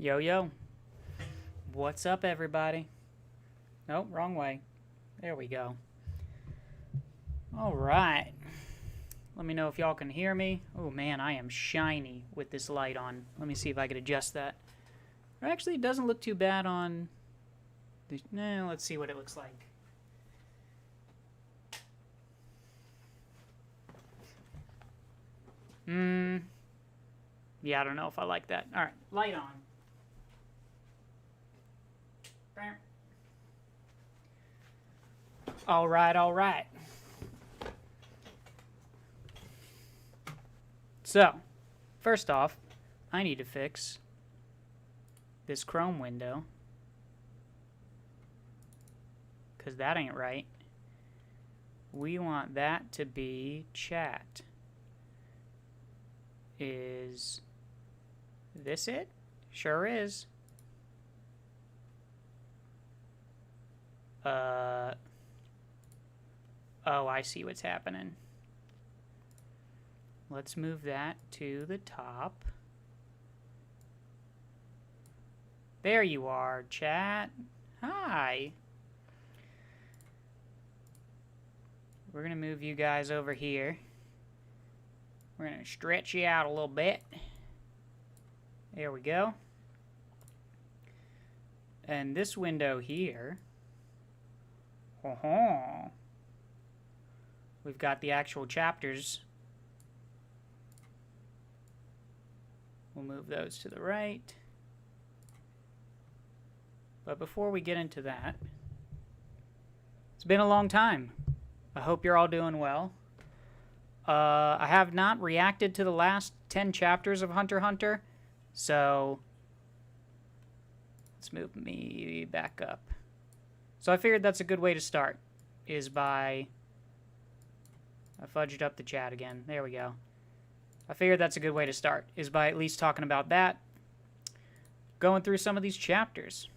Yo, yo. What's up, everybody? Nope, wrong way. There we go. All right. Let me know if y'all can hear me. Oh, man, I am shiny with this light on. Let me see if I can adjust that. Actually, it doesn't look too bad on... let's see what it looks like. Yeah, I don't know if I like that. All right, light on. All right, all right. So, first off, I need to fix this Chrome window, because that ain't right. We want that to be chat. Is this it? Sure is. Oh, I see what's happening. Let's move that to the top. There you are, chat. Hi. We're going to move you guys over here. We're going to stretch you out a little bit. There we go. And this window here. We've got the actual chapters. We'll move those to the right. But before we get into that, it's been a long time. I hope you're all doing well. I have not reacted to the last 10 chapters of Hunter x Hunter, so let's move me back up. So I figured that's a good way to start, is by... I fudged up the chat again. There we go. I figured that's a good way to start, is by at least talking about that, going through some of these chapters.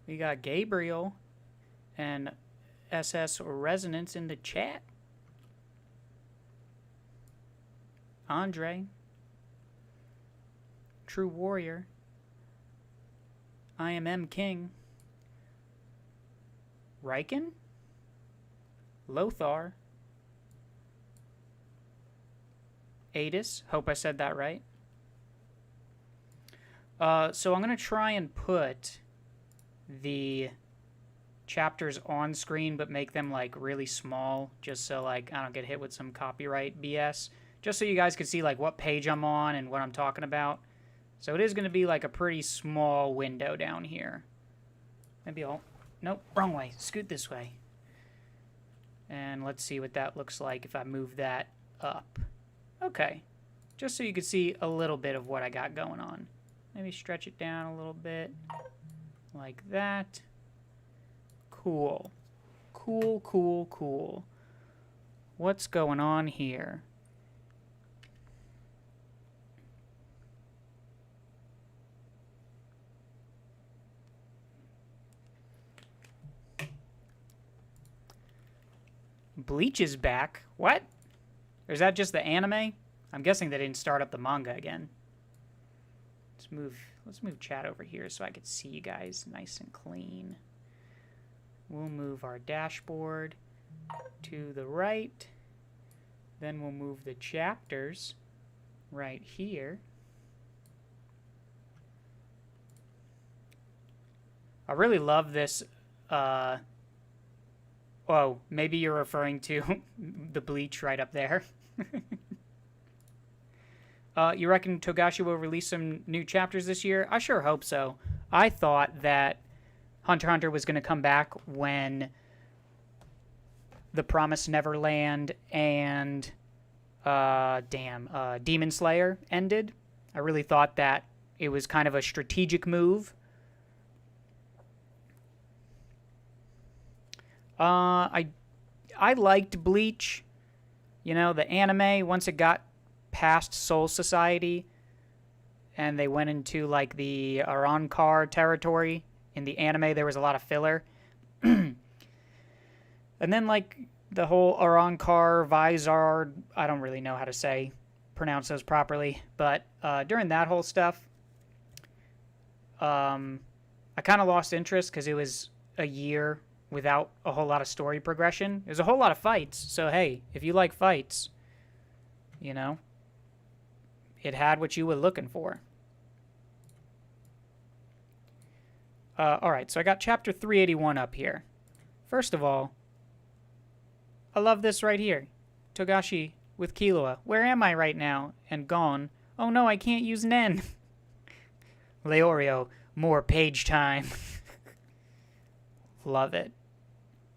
We got Gabriel and SS Resonance in the chat. Andre. True Warrior. I am M King. Riken. Lothar. Adis. Hope I said that right. So I'm going to try and put the chapters on screen, but make them like really small, just so like I don't get hit with some copyright BS, just so you guys can see like what page I'm on and what I'm talking about. So it is going to be like a pretty small window down here. Maybe I'll... Nope, wrong way. Scoot this way. And let's see what that looks like if I move that up. Okay. Just so you can see a little bit of what I got going on. Maybe stretch it down a little bit. Like that. Cool. Cool, cool, cool. What's going on here? Bleach is back. What? Or is that just the anime? I'm guessing they didn't start up the manga again. Let's move chat over here so I can see you guys nice and clean. We'll move our dashboard to the right. Then we'll move the chapters right here. I really love this. Oh, maybe you're referring to the Bleach right up there. You reckon Togashi will release some new chapters this year? I sure hope so. I thought that Hunter x Hunter was going to come back when The Promised Neverland and Demon Slayer ended. I really thought that it was kind of a strategic move. I liked Bleach. You know, the anime, once it got past Soul Society and they went into like the Arrancar territory. In the anime, there was a lot of filler. And then like the whole Arrancar, Vizard, I don't really know how to say. pronounce those properly. But during that whole stuff, I kind of lost interest because it was a year without a whole lot of story progression. There's a whole lot of fights. So, hey, if you like fights, you know, it had what you were looking for. All right, so I got chapter 381 up here. First of all, I love this right here. Togashi with Killua. Where am I right now? And Gon. Oh no, I can't use Nen. Leorio, more page time. Love it.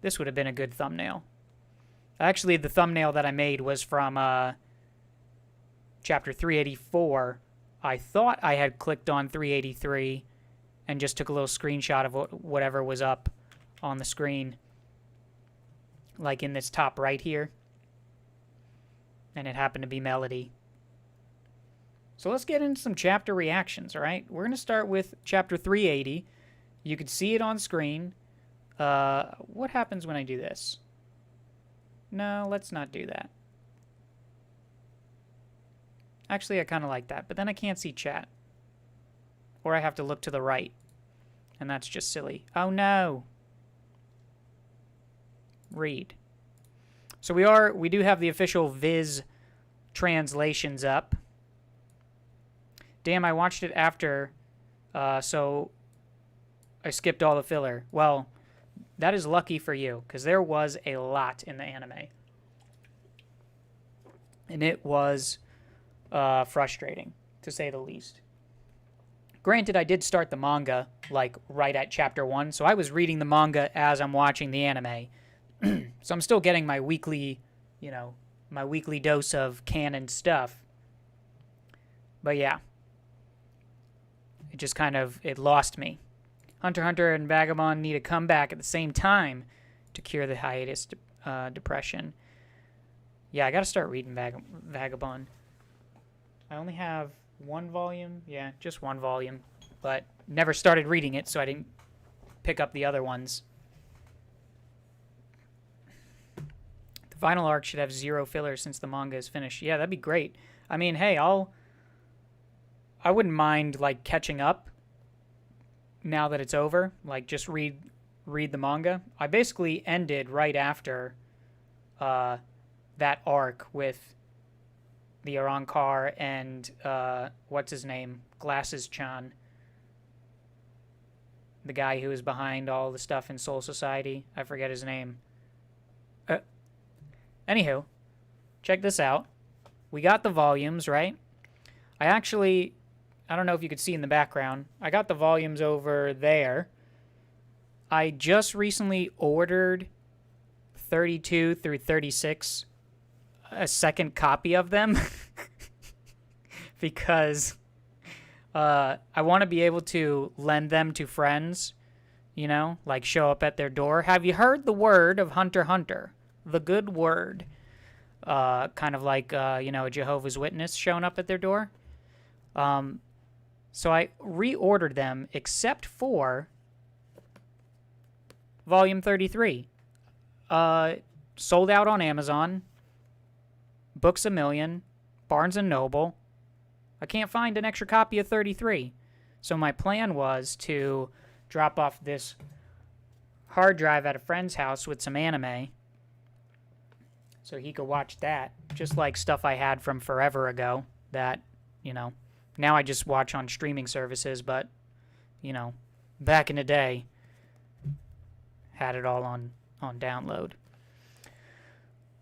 This would have been a good thumbnail. Actually, the thumbnail that I made was from chapter 384. I thought I had clicked on 383 and just took a little screenshot of whatever was up on the screen, like in this top right here. And it happened to be Melody. So let's get into some chapter reactions, all right? We're going to start with chapter 380. You can see it on screen. What happens when I do this? No, let's not do that. Actually, I kind of like that, but then I can't see chat. Or I have to look to the right. And that's just silly. Oh, no. Read. So we do have the official Viz translations up. Damn, I watched it after, so I skipped all the filler. Well, that is lucky for you, because there was a lot in the anime. And it was frustrating, to say the least. Granted, I did start the manga, like, right at chapter 1, so I was reading the manga as I'm watching the anime. So I'm still getting my weekly, you know, my weekly dose of canon stuff. But yeah. It just kind of, it lost me. Hunter x Hunter and Vagabond need to come back at the same time to cure the hiatus depression. Yeah, I gotta start reading Vagabond. I only have one volume. Yeah, just one volume. But never started reading it, so I didn't pick up the other ones. The final arc should have 0 filler since the manga is finished. Yeah, that'd be great. I mean, hey, I wouldn't mind, like, catching up now that it's over. Like, just read the manga. I basically ended right after that arc with the Arankar and, what's his name? Glasses-chan. The guy who was behind all the stuff in Soul Society. I forget his name. Anywho, check this out. We got the volumes, right? I don't know if you could see in the background. I got the volumes over there. I just recently ordered 32 through 36, a second copy of them, because I want to be able to lend them to friends, you know, like show up at their door. Have you heard the word of Hunter x Hunter? The good word. Kind of like, you know, a Jehovah's Witness showing up at their door. So I reordered them except for volume 33. Sold out on Amazon, Books A Million, Barnes & Noble. I can't find an extra copy of 33. So my plan was to drop off this hard drive at a friend's house with some anime so he could watch that, just like stuff I had from forever ago that, you know, now I just watch on streaming services, but, you know, back in the day, had it all on download.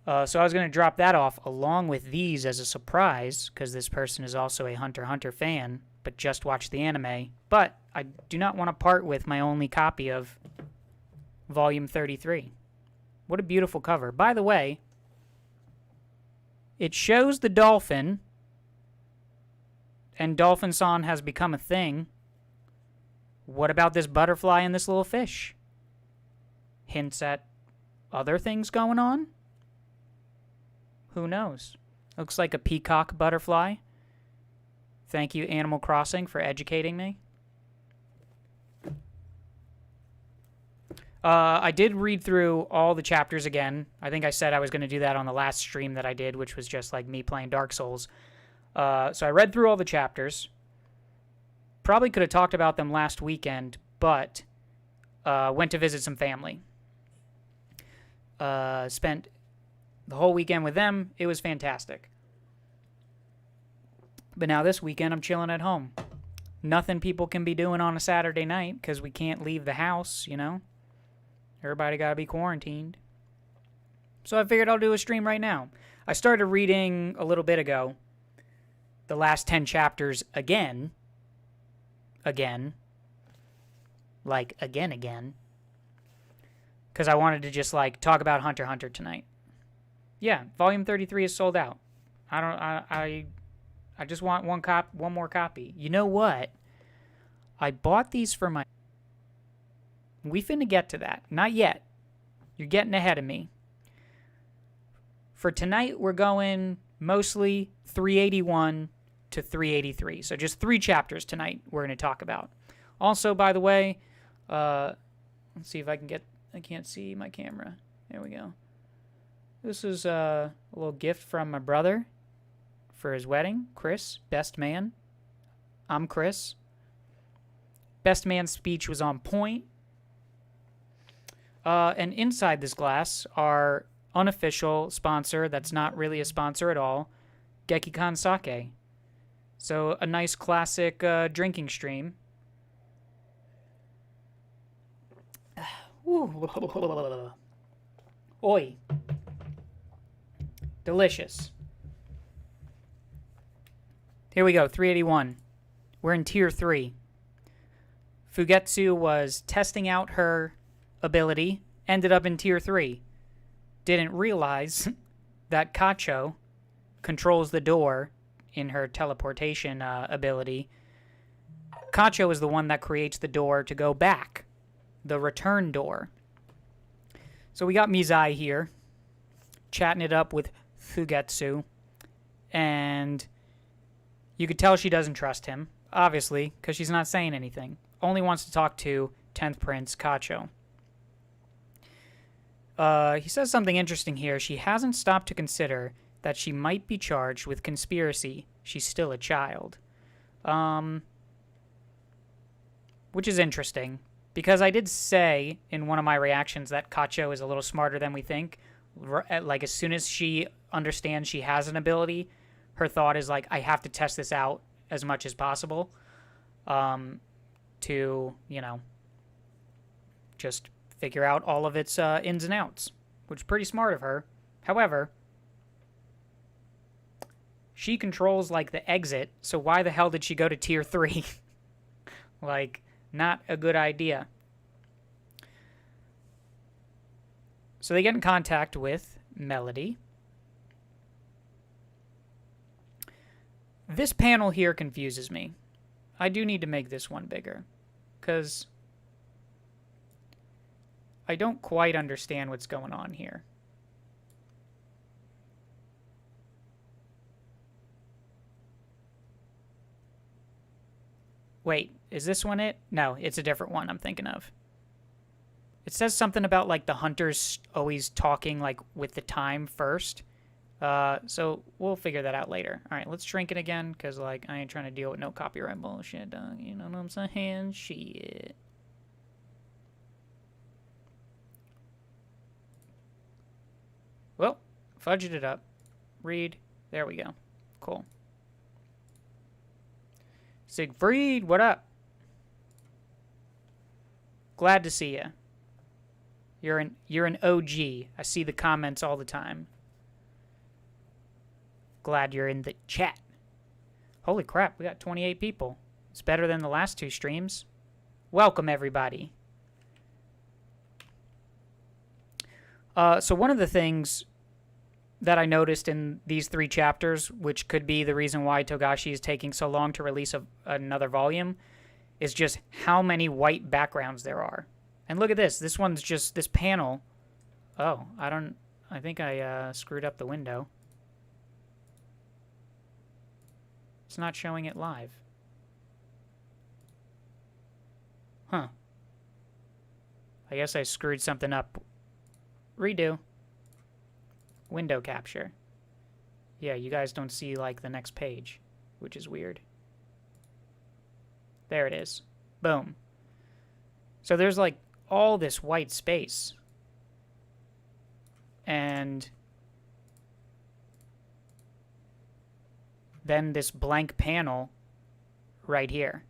So I was going to drop that off along with these as a surprise, because this person is also a Hunter x Hunter fan, but just watched the anime. But I do not want to part with my only copy of Volume 33. What a beautiful cover. By the way, it shows the dolphin, and Dolphin-san has become a thing. What about this butterfly and this little fish? Hints at other things going on? Who knows? Looks like a peacock butterfly. Thank you, Animal Crossing, for educating me. I did read through all the chapters again. I think I said I was going to do that on the last stream that I did, which was just like me playing Dark Souls. So I read through all the chapters. Probably could have talked about them last weekend, but went to visit some family. Spent the whole weekend with them. It was fantastic. But now this weekend, I'm chilling at home. Nothing people can be doing on a Saturday night because we can't leave the house, you know? Everybody got to be quarantined. So I figured I'll do a stream right now. I started reading a little bit ago the last 10 chapters again. Like, again. Because I wanted to just, like, talk about Hunter x Hunter tonight. Yeah, volume 33 is sold out. I just want one more copy. You know what? I bought these for my... We finna get to that. Not yet. You're getting ahead of me. For tonight, we're going mostly 381 to 383. So just 3 chapters tonight we're going to talk about. Also, by the way, let's see if I can get... I can't see my camera. There we go. This is a little gift from my brother for his wedding. Chris, best man. I'm Chris. Best man's speech was on point. And inside this glass, our unofficial sponsor, that's not really a sponsor at all, Gekikan Sake. So a nice classic drinking stream. Oi. Delicious. Here we go, 381. We're in Tier 3. Fugetsu was testing out her ability, ended up in Tier 3. Didn't realize that Kacho controls the door in her teleportation ability. Kacho is the one that creates the door to go back, the return door. So we got Mizai here, chatting it up with Fugetsu, and you could tell she doesn't trust him, obviously, because she's not saying anything. Only wants to talk to 10th Prince Kacho. He says something interesting here. She hasn't stopped to consider that she might be charged with conspiracy. She's still a child. Which is interesting, because I did say in one of my reactions that Kacho is a little smarter than we think. Like, as soon as she understands she has an ability, her thought is like, I have to test this out as much as possible to, you know, just figure out all of its ins and outs, which is pretty smart of her. However, she controls, like, the exit, so why the hell did she go to Tier 3? Like, not a good idea. So they get in contact with Melody. This panel here confuses me. I do need to make this one bigger, because I don't quite understand what's going on here. Wait, is this one it? No, it's a different one I'm thinking of. It says something about, like, the hunters always talking, like, with the time first. So we'll figure that out later. All right, let's drink it again, because, like, I ain't trying to deal with no copyright bullshit, dog. You know what I'm saying? Shit. Well, fudged it up. Read. There we go. Cool. Siegfried, what up? Glad to see you. You're an OG. I see the comments all the time. Glad you're in the chat. Holy crap, we got 28 people. It's better than the last 2 streams. Welcome, everybody. So one of the things that I noticed in these 3 chapters, which could be the reason why Togashi is taking so long to release another volume, is just how many white backgrounds there are. And look at this. This one's just this panel. Oh, I think I screwed up the window. It's not showing it live. Huh. I guess I screwed something up. Redo. Window capture. Yeah, you guys don't see, like, the next page. which is weird. There it is. Boom. So there's like all this white space. And then this blank panel right here.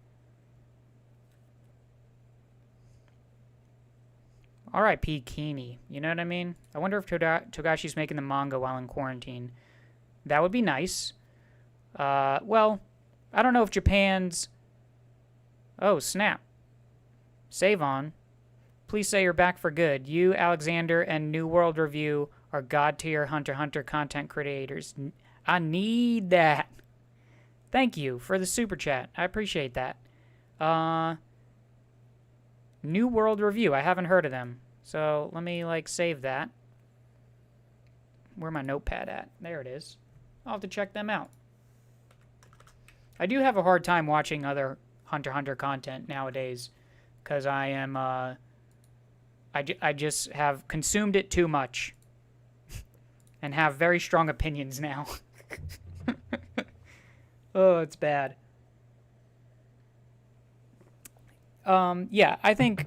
R.I.P. Kini. You know what I mean? I wonder if Togashi's making the manga while in quarantine. That would be nice. Well, I don't know if Japan's... Oh, snap. Save on. Please say you're back for good. You, Alexander, and New World Review are god-tier Hunter x Hunter content creators. I need that. Thank you for the super chat. I appreciate that. New World Review. I haven't heard of them. So let me, like, save that. Where's my notepad at? There it is. I'll have to check them out. I do have a hard time watching other Hunter x Hunter content nowadays because I am, I just have consumed it too much and have very strong opinions now. Oh, it's bad. Yeah, I think,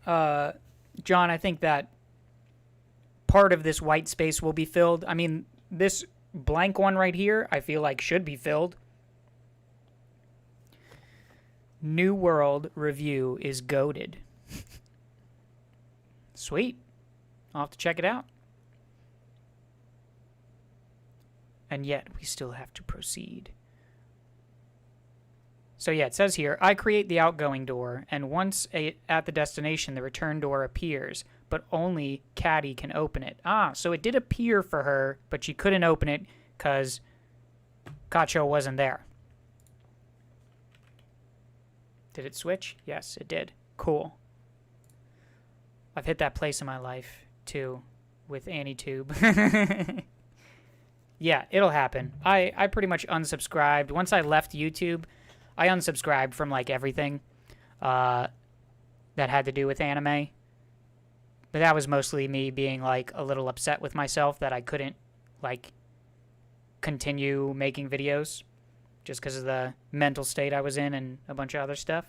John, I think that part of this white space will be filled. I mean, this blank one right here, I feel like should be filled. New World Review is goated. Sweet. I'll have to check it out. And yet, we still have to proceed. So yeah, it says here, I create the outgoing door, and once at the destination, the return door appears, but only Caddy can open it. Ah, so it did appear for her, but she couldn't open it because Kacho wasn't there. Did it switch? Yes, it did. Cool. I've hit that place in my life, too, with AnyTube. Yeah, it'll happen. I pretty much unsubscribed. Once I left YouTube, I unsubscribed from, like, everything that had to do with anime. But that was mostly me being, like, a little upset with myself that I couldn't, like, continue making videos just because of the mental state I was in and a bunch of other stuff.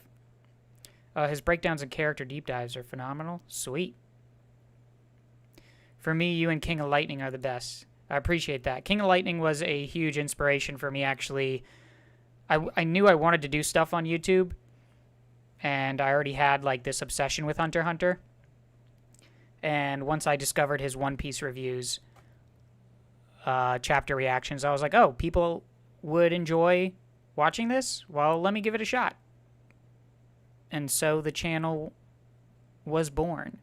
His breakdowns and character deep dives are phenomenal. Sweet. For me, you and King of Lightning are the best. I appreciate that. King of Lightning was a huge inspiration for me, actually. I knew I wanted to do stuff on YouTube, and I already had, like, this obsession with Hunter x Hunter. And once I discovered his One Piece reviews, chapter reactions, I was like, oh, people would enjoy watching this? Well, let me give it a shot. And so the channel was born.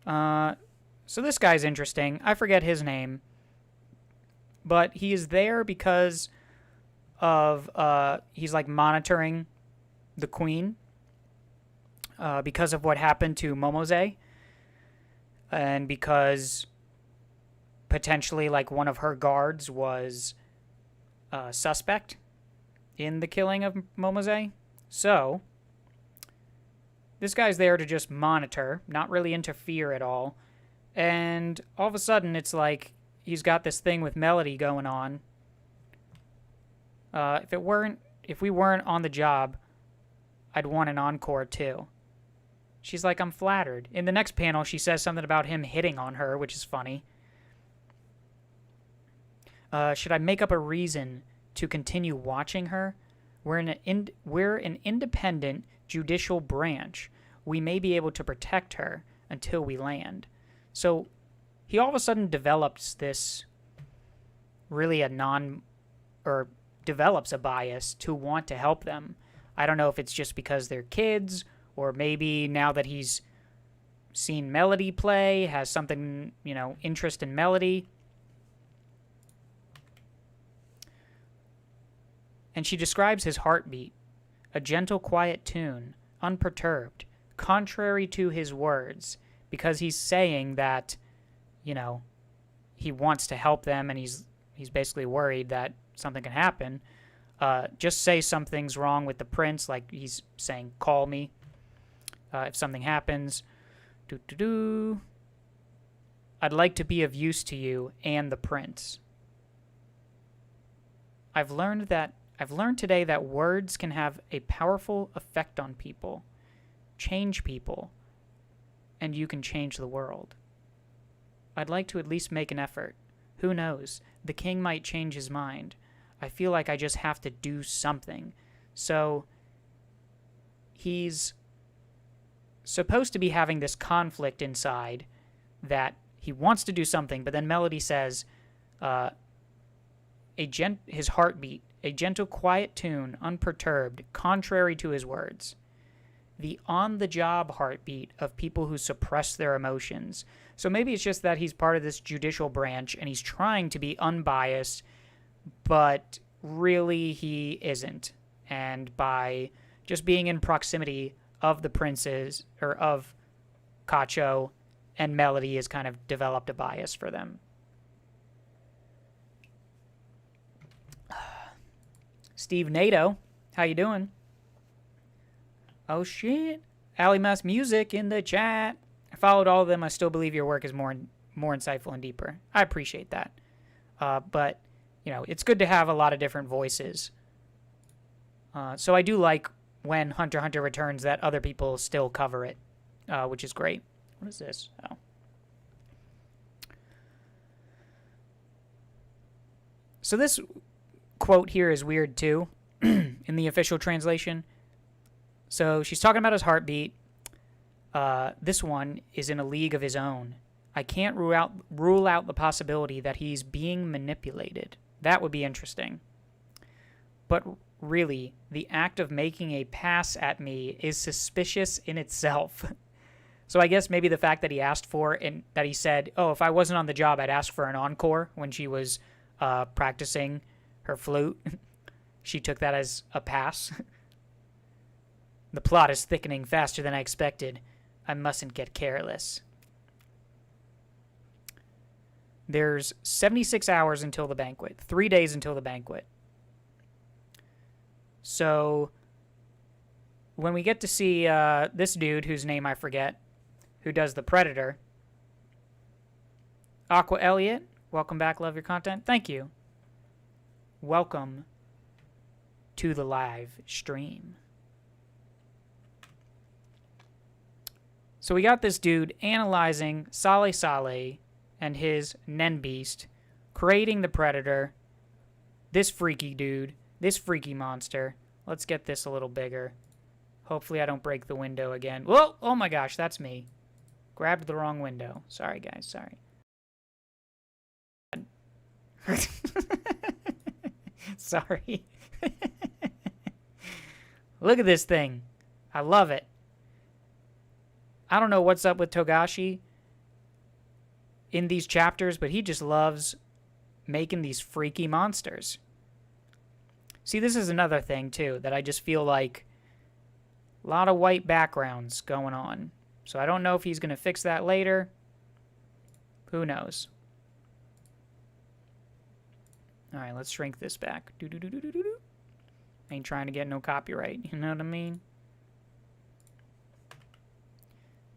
So this guy's interesting. I forget his name. But he is there because of, he's like monitoring the queen because of what happened to Momose. And because potentially like one of her guards was suspect in the killing of Momose. So this guy's there to just monitor, not really interfere at all. And all of a sudden it's like he's got this thing with Melody going on. If we weren't on the job, I'd want an encore too. She's like, I'm flattered. In the next panel, she says something about him hitting on her, which is funny. Should I make up a reason to continue watching her? We're an independent judicial branch. We may be able to protect her until we land. So he all of a sudden develops this really develops a bias to want to help them. I don't know if it's just because they're kids, or maybe now that he's seen Melody play, has something, interest in Melody. And she describes his heartbeat, a gentle, quiet tune, unperturbed, contrary to his words, because he's saying that, he wants to help them, and he's basically worried that something can happen. Just say something's wrong with the prince, like he's saying, call me. If something happens, I'd like to be of use to you and the prince. I've learned today that words can have a powerful effect on people, change people, and you can change the world. I'd like to at least make an effort. Who knows? The king might change his mind. I feel like I just have to do something. So he's supposed to be having this conflict inside that he wants to do something, but then Melody says, his heartbeat, a gentle, quiet tune, unperturbed, contrary to his words. The on-the-job heartbeat of people who suppress their emotions. So maybe it's just that he's part of this judicial branch and he's trying to be unbiased, but really he isn't. And by just being in proximity of the princes, or of Cacho and Melody, has kind of developed a bias for them. Steve Nato, how you doing? Oh shit. Alimas Music in the chat. I followed all of them. I still believe your work is more insightful and deeper. I appreciate that. But, you know, it's good to have a lot of different voices. So I do like when Hunter x Hunter returns that other people still cover it, which is great. What is this? Oh. So this quote here is weird too, in the official translation. So she's talking about his heartbeat. This one is in a league of his own. I can't rule out the possibility that he's being manipulated. That would be interesting. But really, the act of making a pass at me is suspicious in itself. So I guess maybe the fact that he asked for, and that he said, oh, if I wasn't on the job, I'd ask for an encore when she was practicing her flute. She took that as a pass. The plot is thickening faster than I expected. I mustn't get careless. There's 76 hours until the banquet. 3 days until the banquet. So when we get to see this dude, whose name I forget, who does the Predator, Aqua Elliott, welcome back, love your content. Thank you. Welcome to the live stream. So we got this dude analyzing Sale Sale and his Nen Beast, creating the Predator, this freaky dude, this freaky monster. Let's get this a little bigger. Hopefully I don't break the window again. Whoa! Oh my gosh, that's me. Grabbed the wrong window. Sorry, guys, sorry. Sorry. Look at this thing. I love it. I don't know what's up with Togashi in these chapters, but he just loves making these freaky monsters. See, this is another thing, too, that I just feel like a lot of white backgrounds going on. So I don't know if he's going to fix that later. Who knows? All right, let's shrink this back. Ain't trying to get no copyright, you know what I mean?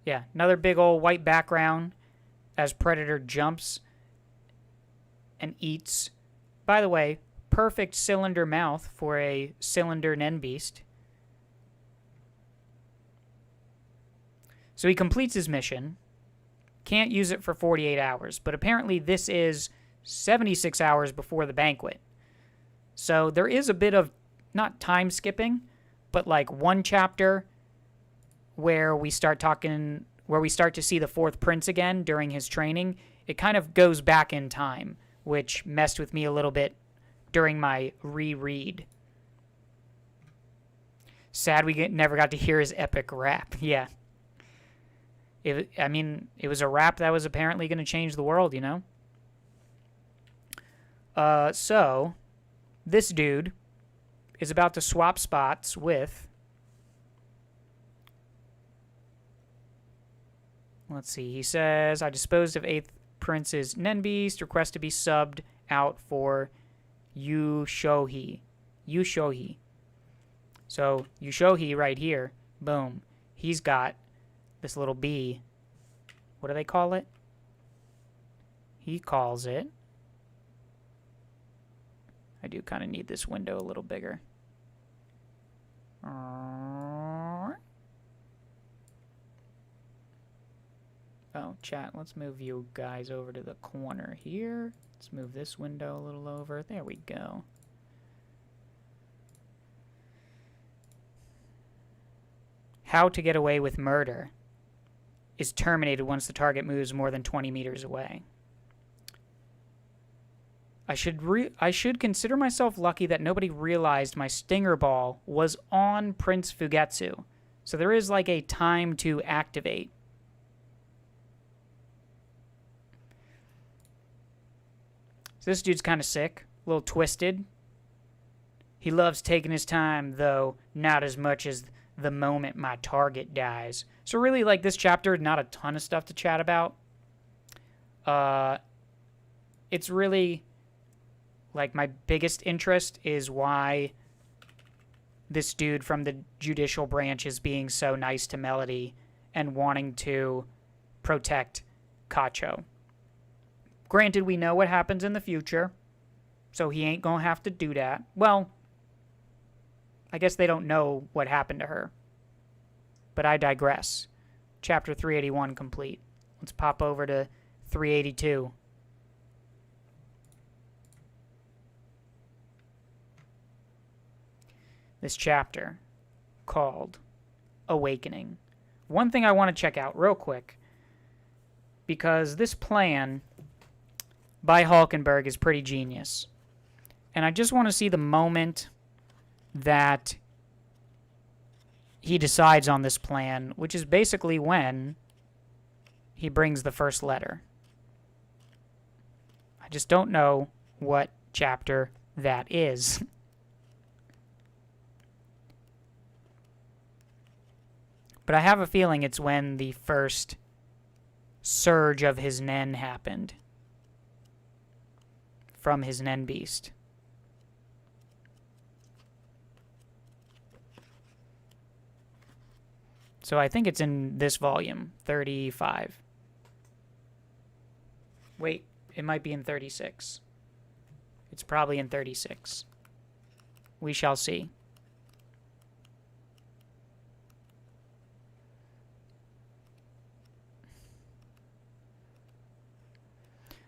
Yeah, another big old white background as Predator jumps and eats. By the way, perfect cylinder mouth for a cylinder Nen Beast. So he completes his mission. Can't use it for 48 hours, but apparently this is 76 hours before the banquet. So there is a bit of, not time skipping, but like one chapter where we start to see the fourth prince again during his training. It kind of goes back in time, which messed with me a little bit during my reread. Sad we never got to hear his epic rap. Yeah. It was a rap that was apparently going to change the world, you know? So, this dude is about to swap spots with... Let's see. He says, I disposed of 8th Prince's Nen Beast. Request to be subbed out for Yushohi. Yushohi. So, Yushohi right here. Boom. He's got this little bee. What do they call it? He calls it... I do kind of need this window a little bigger. Oh, chat, let's move you guys over to the corner here. Let's move this window a little over. There we go. How to get away with murder is terminated once the target moves more than 20 meters away. I should consider myself lucky that nobody realized my stinger ball was on Prince Fugetsu. So there is like a time to activate. So this dude's kind of sick, a little twisted. He loves taking his time, though not as much as the moment my target dies. So really, like, this chapter, not a ton of stuff to chat about. It's really, like, my biggest interest is why this dude from the judicial branch is being so nice to Melody and wanting to protect Kacho. Granted, we know what happens in the future, so he ain't gonna have to do that. Well, I guess they don't know what happened to her. But I digress. Chapter 381 complete. Let's pop over to 382. This chapter called Awakening. One thing I want to check out real quick, because this plan by Hulkenberg is pretty genius. And I just want to see the moment that he decides on this plan, which is basically when he brings the first letter. I just don't know what chapter that is. But I have a feeling it's when the first surge of his Nen happened from his Nen beast. So I think it's in this volume, 35. Wait, it might be in 36. It's probably in 36. We shall see.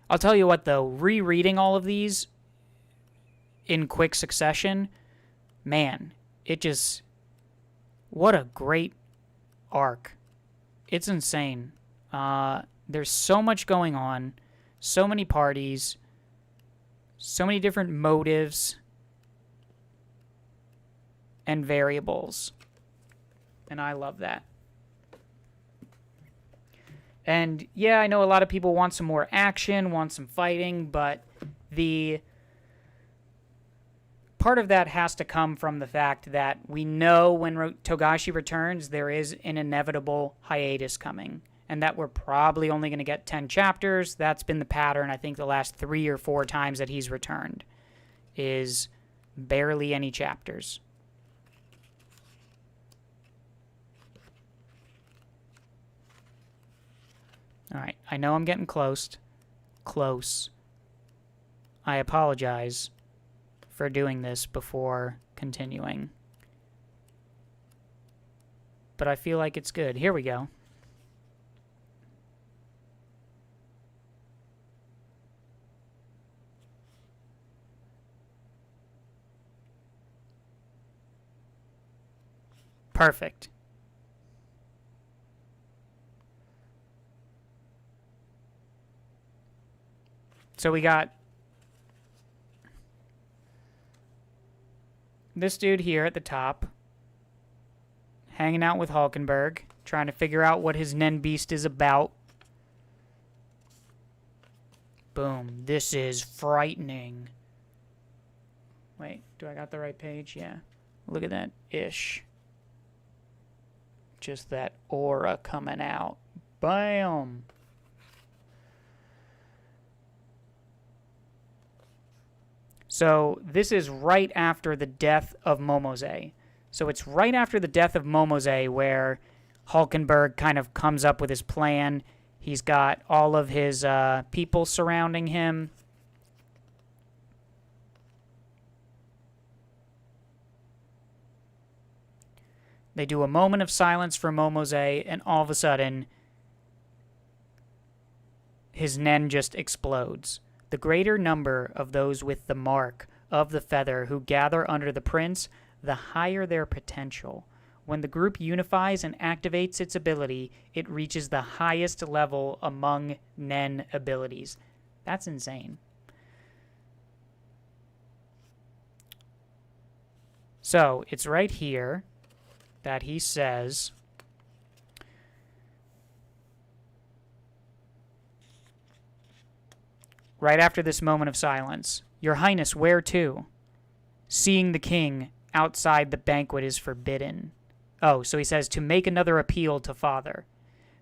I'll tell you what, though, rereading all of these in quick succession, man, it just... what a great arc. It's insane. There's so much going on, so many parties, so many different motives and variables, and I love that. And yeah, I know a lot of people want some more action, want some fighting, but the part of that has to come from the fact that we know when Togashi returns, there is an inevitable hiatus coming, and that we're probably only going to get 10 chapters. That's been the pattern, I think, the last 3 or 4 times that he's returned, is barely any chapters. All right, I know I'm getting close. I apologize for doing this before continuing. But I feel like it's good. Here we go. Perfect. So we got this dude here at the top, hanging out with Hulkenberg, trying to figure out what his Nen Beast is about. Boom. This is frightening. Wait, do I got the right page? Yeah. Look at that ish. Just that aura coming out. Bam! So this is right after the death of Momose. So it's right after the death of Momose where Hulkenberg kind of comes up with his plan. He's got all of his people surrounding him. They do a moment of silence for Momose, and all of a sudden, his nen just explodes. The greater number of those with the mark of the feather who gather under the prince, the higher their potential. When the group unifies and activates its ability, it reaches the highest level among nen abilities. That's insane. So, it's right here that he says, right after this moment of silence, "Your Highness, where to? Seeing the king outside the banquet is forbidden." Oh, so he says, to make another appeal to father.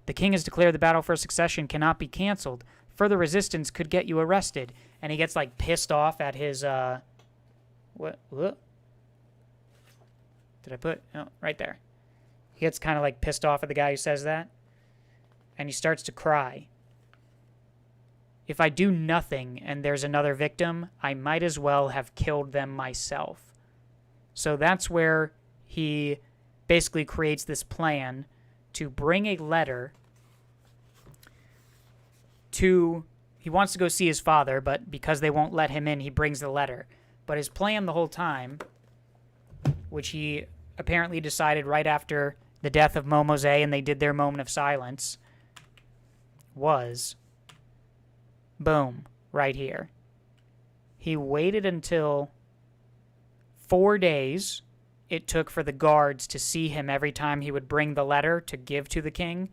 "The king has declared the battle for succession cannot be canceled. Further resistance could get you arrested." And he gets, like, pissed off at his, What? Did I put? Oh, right there. He gets kind of, like, pissed off at the guy who says that. And he starts to cry. "If I do nothing and there's another victim, I might as well have killed them myself." So that's where he basically creates this plan to bring a letter to... He wants to go see his father, but because they won't let him in, he brings the letter. But his plan the whole time, which he apparently decided right after the death of Momose and they did their moment of silence, was... boom, right here. He waited until 4 days it took for the guards to see him every time he would bring the letter to give to the king,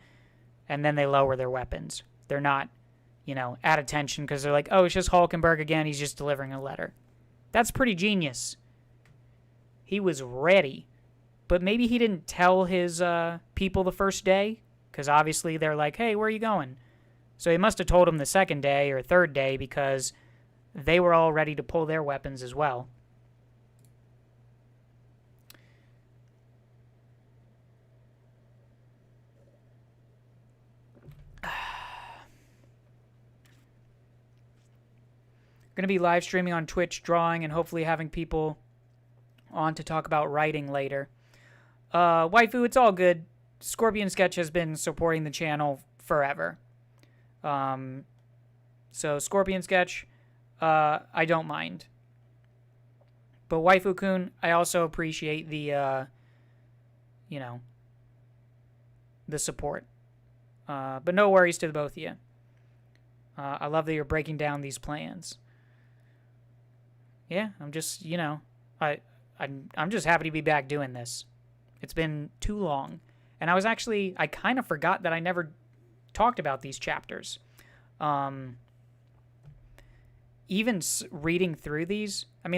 and then they lower their weapons. They're not, at attention because they're like, oh, it's just Hulkenberg again, he's just delivering a letter. That's pretty genius. He was ready. But maybe he didn't tell his people the first day, because obviously they're like, hey, where are you going? So he must have told them the second day or third day because they were all ready to pull their weapons as well. Going to be live streaming on Twitch, drawing, and hopefully having people on to talk about writing later. Waifu, it's all good. Scorpion Sketch has been supporting the channel forever. So Scorpion Sketch, I don't mind. But Waifu-kun, I also appreciate the, the support. But no worries to the both of you. I love that you're breaking down these plans. Yeah, I'm just, I'm just happy to be back doing this. It's been too long. And I kind of forgot that I never talked about these chapters. Even reading through these, I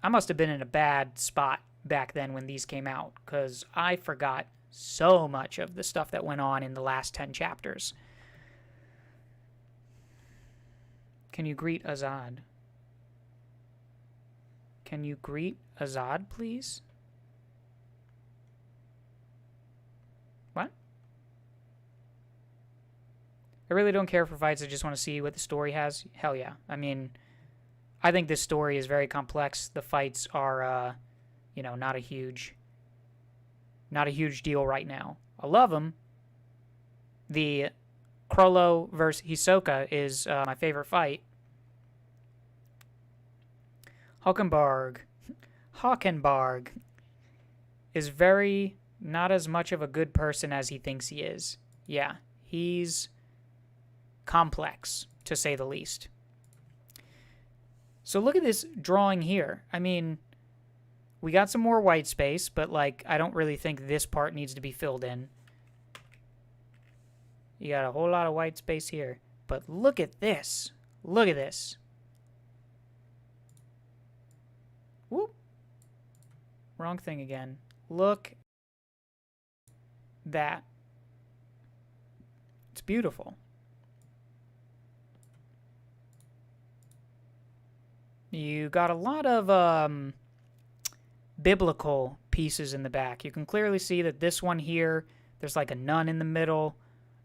must have been in a bad spot back then when these came out, because I forgot so much of the stuff that went on in the last 10 chapters. Can you greet Azad? Can you greet Azad, please? What? I really don't care for fights. I just want to see what the story has. Hell yeah. I think this story is very complex. The fights are, not a huge deal right now. I love them. The Chrollo versus Hisoka is my favorite fight. Hulkenberg is very not as much of a good person as he thinks he is. Yeah, he's complex, to say the least. So look at this drawing here. We got some more white space, but, I don't really think this part needs to be filled in. You got a whole lot of white space here. But look at this. Look at this. Whoop. Wrong thing again. Look. That. It's beautiful. You got a lot of biblical pieces in the back. You can clearly see that this one here, there's like a nun in the middle.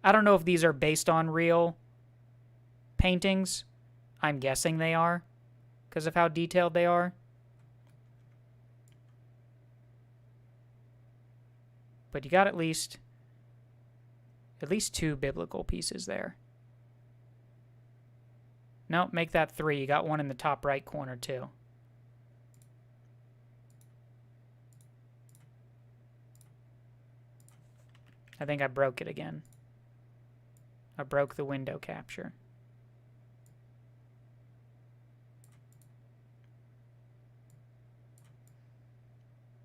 I don't know if these are based on real paintings. I'm guessing they are because of how detailed they are. But you got at least 2 biblical pieces there. Nope, make that 3. You got one in the top right corner, too. I think I broke it again. I broke the window capture.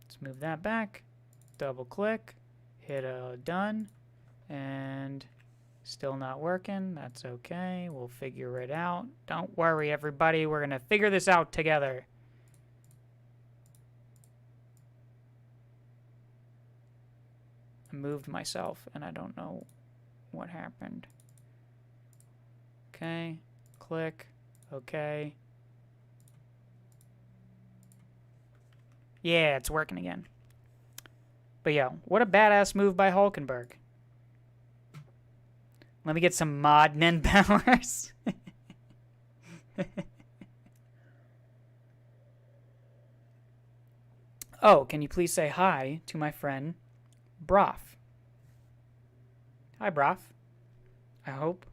Let's move that back. Double click. Hit done. And still not working. That's okay. We'll figure it out. Don't worry, everybody. We're going to figure this out together. I moved myself, and I don't know what happened. Okay. Click. Okay. Yeah, it's working again. But yo, what a badass move by Hulkenberg. Let me get some mod Nen powers. Oh, can you please say hi to my friend, Broff? Hi, Broff. I hope.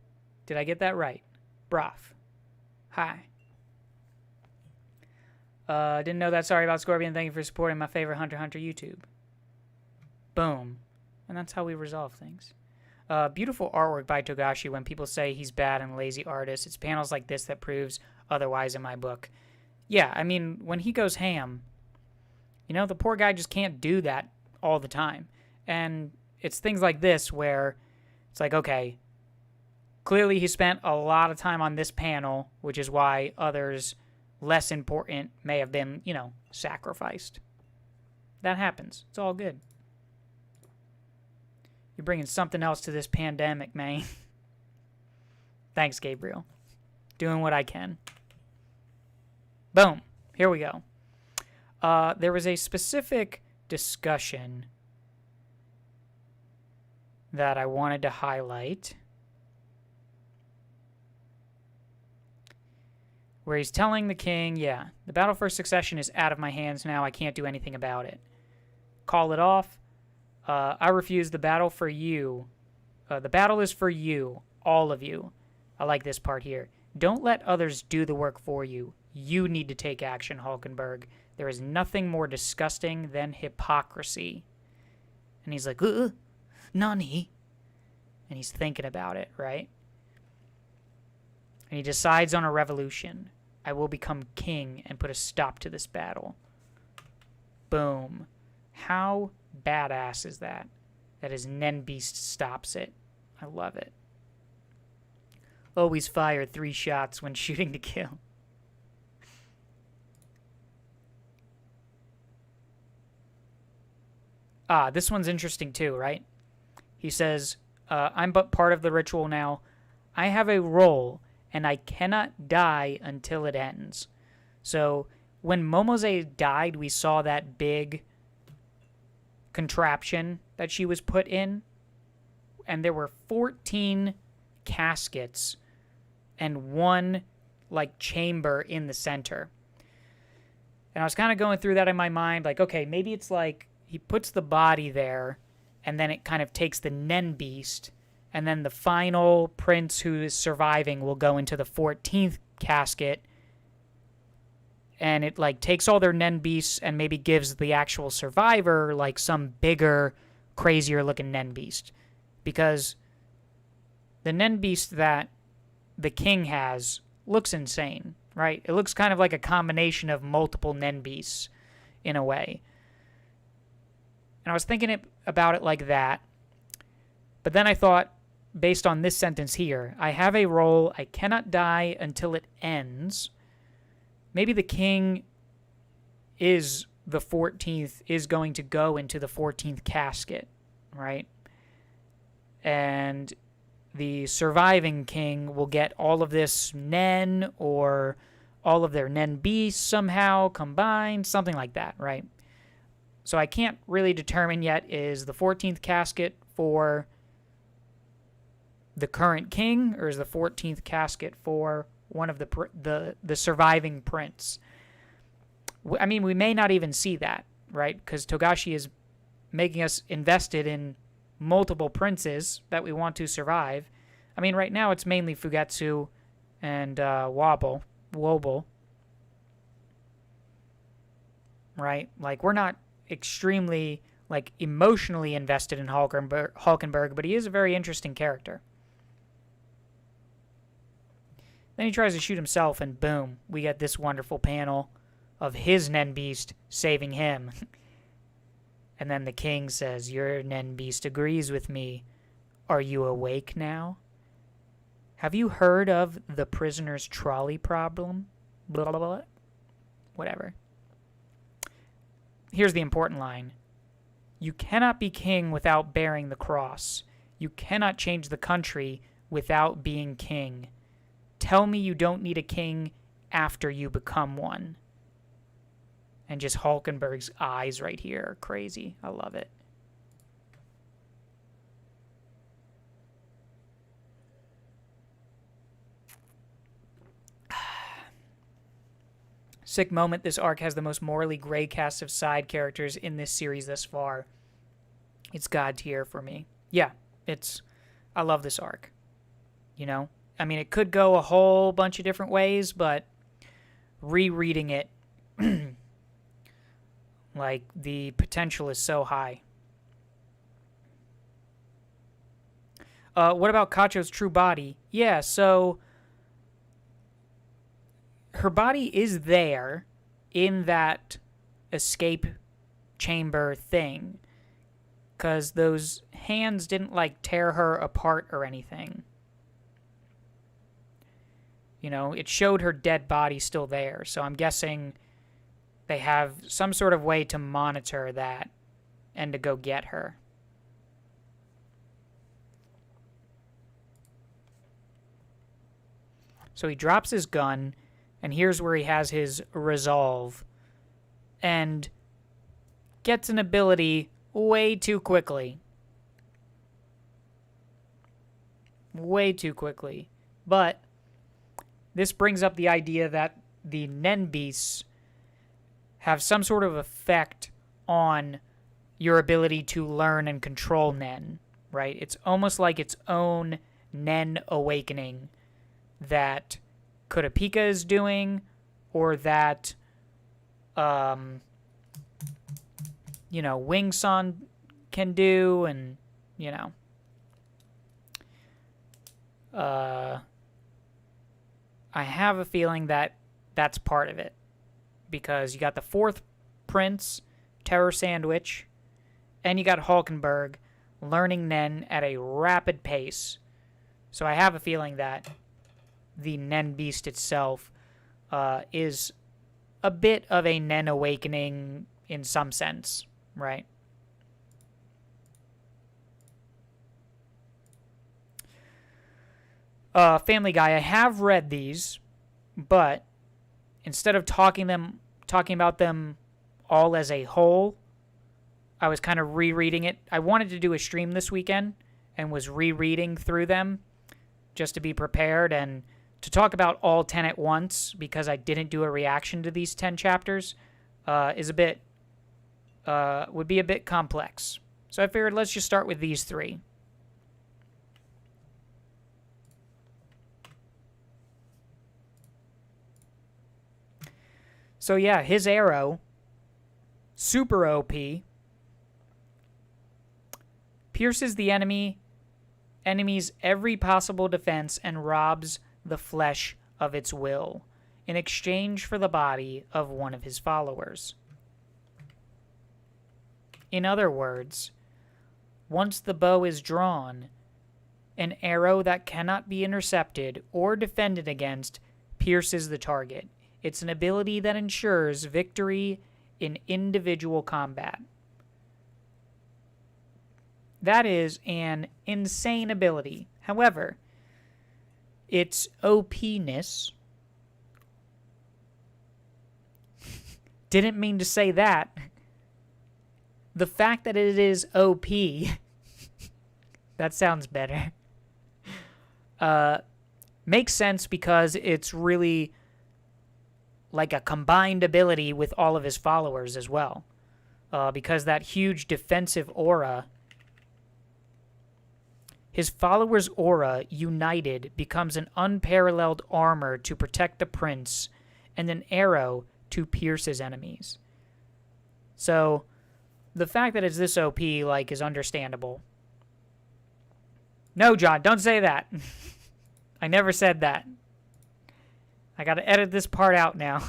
Did I get that right? Broff. Hi. Didn't know that. Sorry about Scorpion. Thank you for supporting my favorite Hunter x Hunter YouTube. Boom. And that's how we resolve things. Beautiful artwork by Togashi when people say he's bad and lazy artist. It's panels like this that proves otherwise in my book. Yeah, I mean, when he goes ham, you know, the poor guy just can't do that all the time. And it's things like this where it's like, okay, clearly he spent a lot of time on this panel, which is why others less important may have been, you know, sacrificed. That happens. It's all good. You're bringing something else to this pandemic, man. Thanks, Gabriel. Doing what I can. Boom. Here we go. There was a specific discussion that I wanted to highlight where he's telling the king, yeah, the battle for succession is out of my hands now. I can't do anything about it. Call it off. I refuse the battle for you. The battle is for you, all of you. I like this part here. Don't let others do the work for you. You need to take action, Hulkenberg. There is nothing more disgusting than hypocrisy. And he's like, Nani? And he's thinking about it, right? And he decides on a revolution. I will become king and put a stop to this battle. Boom. How badass is that? That his Nen Beast stops it. I love it. Always fire 3 shots when shooting to kill. This one's interesting too, right? He says, I'm but part of the ritual now. I have a role, and I cannot die until it ends. So, when Momose died, we saw that big contraption that she was put in, and there were 14 caskets and one, like, chamber in the center. And I was kind of going through that in my mind, like, okay, maybe it's like he puts the body there, and then it kind of takes the Nen Beast, and then the final prince who is surviving will go into the 14th casket, and it, like, takes all their Nen Beasts and maybe gives the actual survivor, like, some bigger, crazier-looking Nen Beast. Because the Nen Beast that the king has looks insane, right? It looks kind of like a combination of multiple Nen Beasts, in a way. And I was thinking about it like that. But then I thought, based on this sentence here, I have a role, I cannot die until it ends. Maybe the king is the 14th, is going to go into the 14th casket, right? And the surviving king will get all of this Nen or all of their Nen Beasts somehow combined, something like that, right? So I can't really determine yet, is the 14th casket for the current king, or is the 14th casket for one of the surviving prince? I mean, we may not even see that, right? Because Togashi is making us invested in multiple princes that we want to survive. I mean, right now it's mainly Fugetsu and Wobble. Right? Like, we're not extremely, like, emotionally invested in Hulkenberg, but he is a very interesting character. Then he tries to shoot himself, and boom, we get this wonderful panel of his Nen Beast saving him. And then the king says, "Your Nen Beast agrees with me. Are you awake now? Have you heard of the prisoner's trolley problem?" Blah, blah, blah. Whatever. Here's the important line. "You cannot be king without bearing the cross. You cannot change the country without being king. Tell me you don't need a king after you become one." And just Hulkenberg's eyes right here are crazy. I love it. Sick moment. This arc has the most morally gray cast of side characters in this series thus far. It's God tier for me. Yeah, I love this arc. You know? I mean, it could go a whole bunch of different ways, but rereading it, like, the potential is so high. What about Kacho's true body? Yeah, so her body is there in that escape chamber thing, because those hands didn't, like, tear her apart or anything. You know, it showed her dead body still there, so I'm guessing they have some sort of way to monitor that and to go get her. So he drops his gun, and here's where he has his resolve, and gets an ability way too quickly. Way too quickly. But this brings up the idea that the Nen Beasts have some sort of effect on your ability to learn and control Nen, right? It's almost like its own Nen awakening that Kurapika is doing, or that, you know, Wing-san can do, and, you know. I have a feeling that that's part of it. Because you got the fourth prince, Terror Sandwich, and you got Hulkenberg learning Nen at a rapid pace. So I have a feeling that the Nen Beast itself is a bit of a Nen awakening in some sense, right? Family Guy, I have read these, but instead of talking about them all as a whole, I was kind of rereading it. I wanted to do a stream this weekend and was rereading through them just to be prepared and to talk about all 10 at once, because I didn't do a reaction to these 10 chapters, is a bit, would be a bit complex. So I figured let's just start with these three. So yeah, his arrow, super OP, pierces the enemy's every possible defense and robs the flesh of its will in exchange for the body of one of his followers. In other words, once the bow is drawn, an arrow that cannot be intercepted or defended against pierces the target. It's an ability that ensures victory in individual combat. That is an insane ability. However, its OP-ness, didn't mean to say that. The fact that it is OP, that sounds better, makes sense because it's really like a combined ability with all of his followers as well. because that huge defensive aura, his followers' aura, united, becomes an unparalleled armor to protect the prince and an arrow to pierce his enemies. So, the fact that it's this OP, like, is understandable. No, John, don't say that. I never said that. I gotta edit this part out now.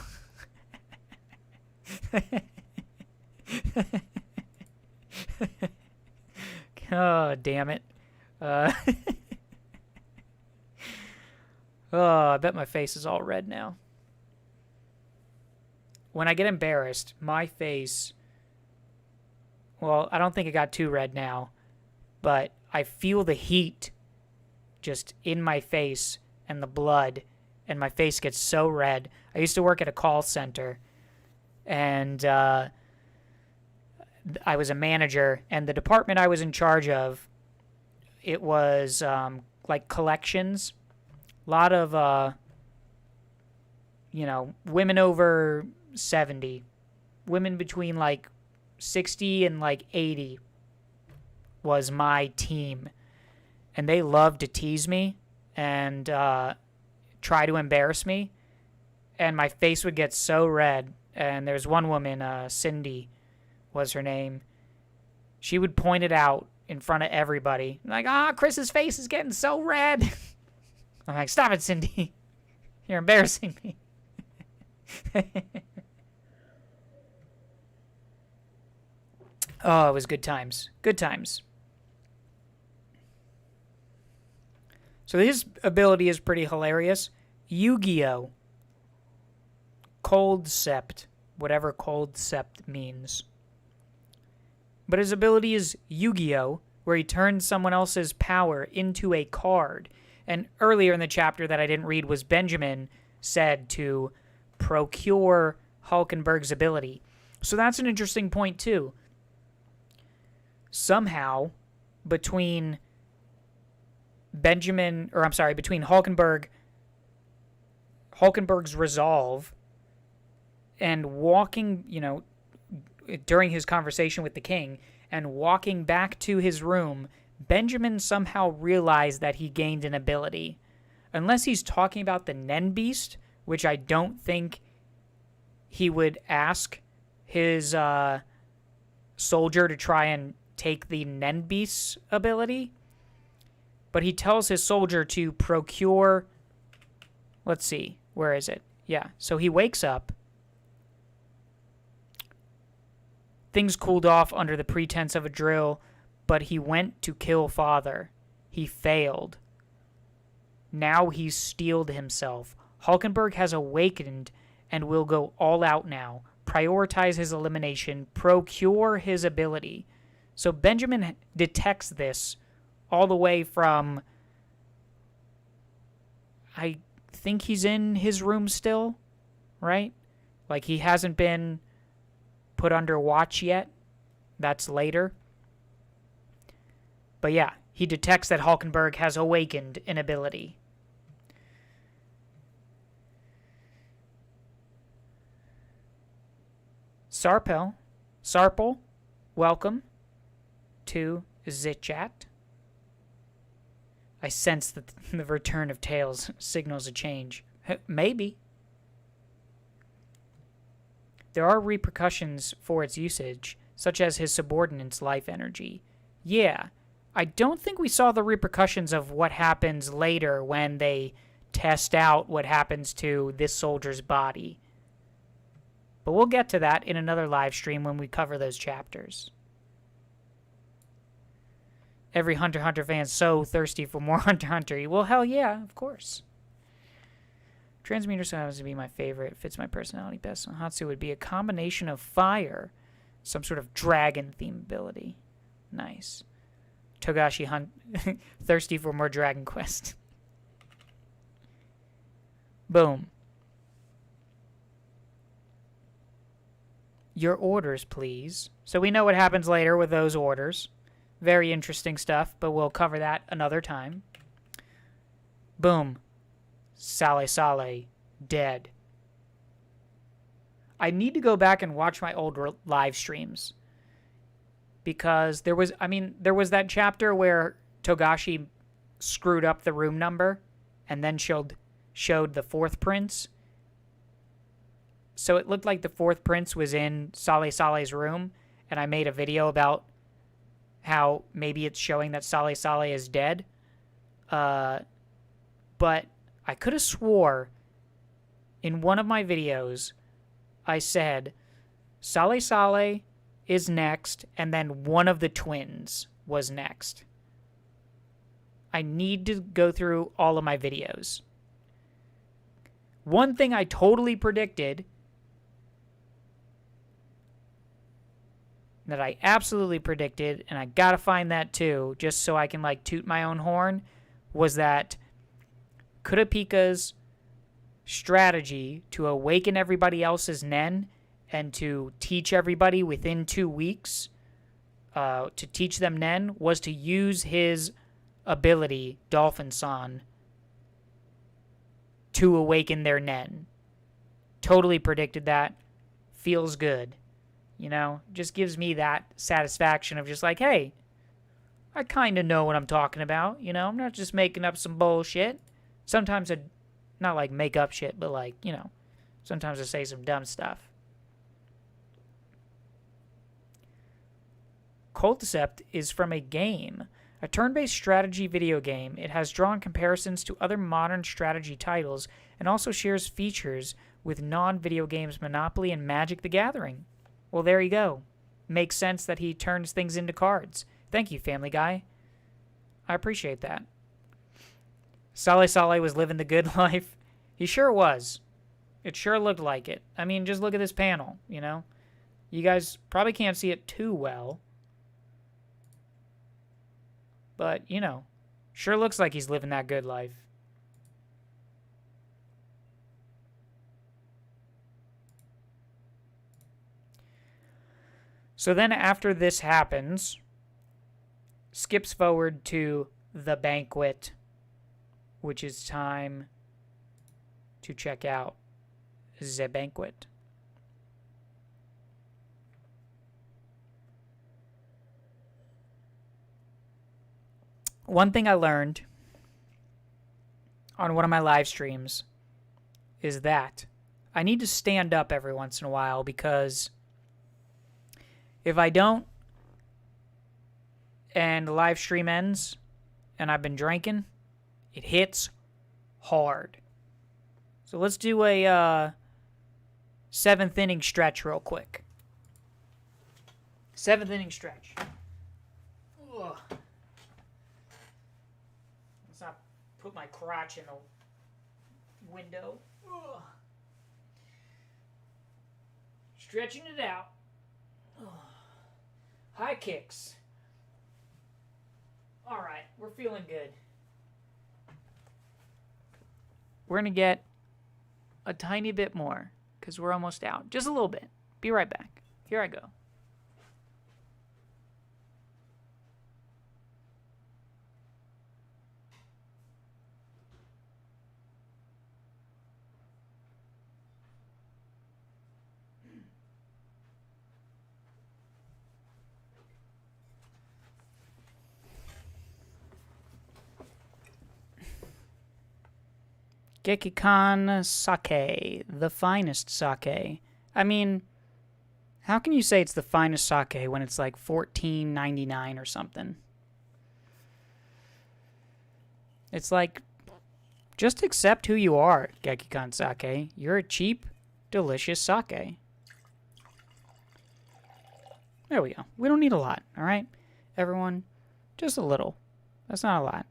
Oh, damn it. Oh, I bet my face is all red now. When I get embarrassed, my face... Well, I don't think it got too red now, but I feel the heat just in my face and the blood, and my face gets so red. I used to work at a call center, and I was a manager, and the department I was in charge of, it was like collections. A lot of, women over 70. Women between like 60 and like 80 was my team. And they loved to tease me and try to embarrass me. And my face would get so red. And there's one woman, Cindy was her name. She would point it out in front of everybody. Like, Chris's face is getting so red. I'm like, stop it, Cindy. You're embarrassing me. Oh, it was good times. Good times. So his ability is pretty hilarious. Yu-Gi-Oh! Cold Sept. Whatever Cold Sept means. But his ability is Yu-Gi-Oh! Where he turns someone else's power into a card. And earlier in the chapter that I didn't read was Benjamin said to procure Hulkenberg's ability. So that's an interesting point too. Somehow, between Hulkenberg's resolve and walking, during his conversation with the king and walking back to his room, Benjamin somehow realized that he gained an ability. Unless he's talking about the Nen Beast, which I don't think he would ask his soldier to try and take the Nen Beast's ability. But he tells his soldier to procure... Let's see. Where is it? Yeah. So he wakes up. Things cooled off under the pretense of a drill, but he went to kill father. He failed. Now he's steeled himself. Hulkenberg has awakened and will go all out now. Prioritize his elimination. Procure his ability. So Benjamin detects this all the way from... I think he's in his room still, right? Like he hasn't been put under watch yet. That's later. But yeah, he detects that Hulkenberg has awakened an ability. Sarpel, welcome to the chat. I sense that the return of Tails signals a change. Maybe. There are repercussions for its usage, such as his subordinate's life energy. Yeah, I don't think we saw the repercussions of what happens later when they test out what happens to this soldier's body. But we'll get to that in another live stream when we cover those chapters. Every Hunter x Hunter fan's so thirsty for more Hunter x Hunter. Well, hell yeah, of course. Transmuter so happens to be my favorite. Fits my personality best. So Hatsu would be a combination of fire, some sort of dragon theme ability. Nice. Togashi thirsty for more Dragon Quest. Boom. Your orders, please. So we know what happens later with those orders. Very interesting stuff, but we'll cover that another time. Boom. Sale, dead. I need to go back and watch my old live streams because there was that chapter where Togashi screwed up the room number and then showed the fourth prince. So it looked like the fourth prince was in Sale Sale's room, and I made a video about how maybe it's showing that Sale Sale is dead. But I could have swore in one of my videos I said Sale Sale is next, and then one of the twins was next. I need to go through all of my videos. One thing I totally predicted, that I absolutely predicted, and I gotta find that too, just so I can like toot my own horn, was that Kurapika's strategy to awaken everybody else's nen and to teach everybody within 2 weeks, to teach them nen, was to use his ability, Dolphin-san, to awaken their nen. Totally predicted that. Feels good. You know, just gives me that satisfaction of just like, hey, I kind of know what I'm talking about. You know, I'm not just making up some bullshit. Sometimes I, not like make up shit, but like, you know, sometimes I say some dumb stuff. Culticept is from a game, a turn-based strategy video game. It has drawn comparisons to other modern strategy titles and also shares features with non-video games Monopoly and Magic the Gathering. Well, there you go. Makes sense that he turns things into cards. Thank you, Family Guy. I appreciate that. Sale Sale was living the good life. He sure was. It sure looked like it. I mean, just look at this panel, you know? You guys probably can't see it too well. But, you know, sure looks like he's living that good life. So then after this happens, skips forward to the banquet, which is time to check out the banquet. One thing I learned on one of my live streams is that I need to stand up every once in a while, because if I don't, and the live stream ends, and I've been drinking, it hits hard. So let's do a 7th inning stretch real quick. 7th inning stretch. Ugh. Let's not put my crotch in the window. Ugh. Stretching it out. Ugh. High kicks. All right, we're feeling good. We're going to get a tiny bit more because we're almost out. Just a little bit. Be right back. Here I go. Gekikan sake, the finest sake. I mean, how can you say it's the finest sake when it's like $14.99 or something? It's like, just accept who you are, Gekikan sake. You're a cheap, delicious sake. There we go. We don't need a lot, all right? Everyone, just a little. That's not a lot.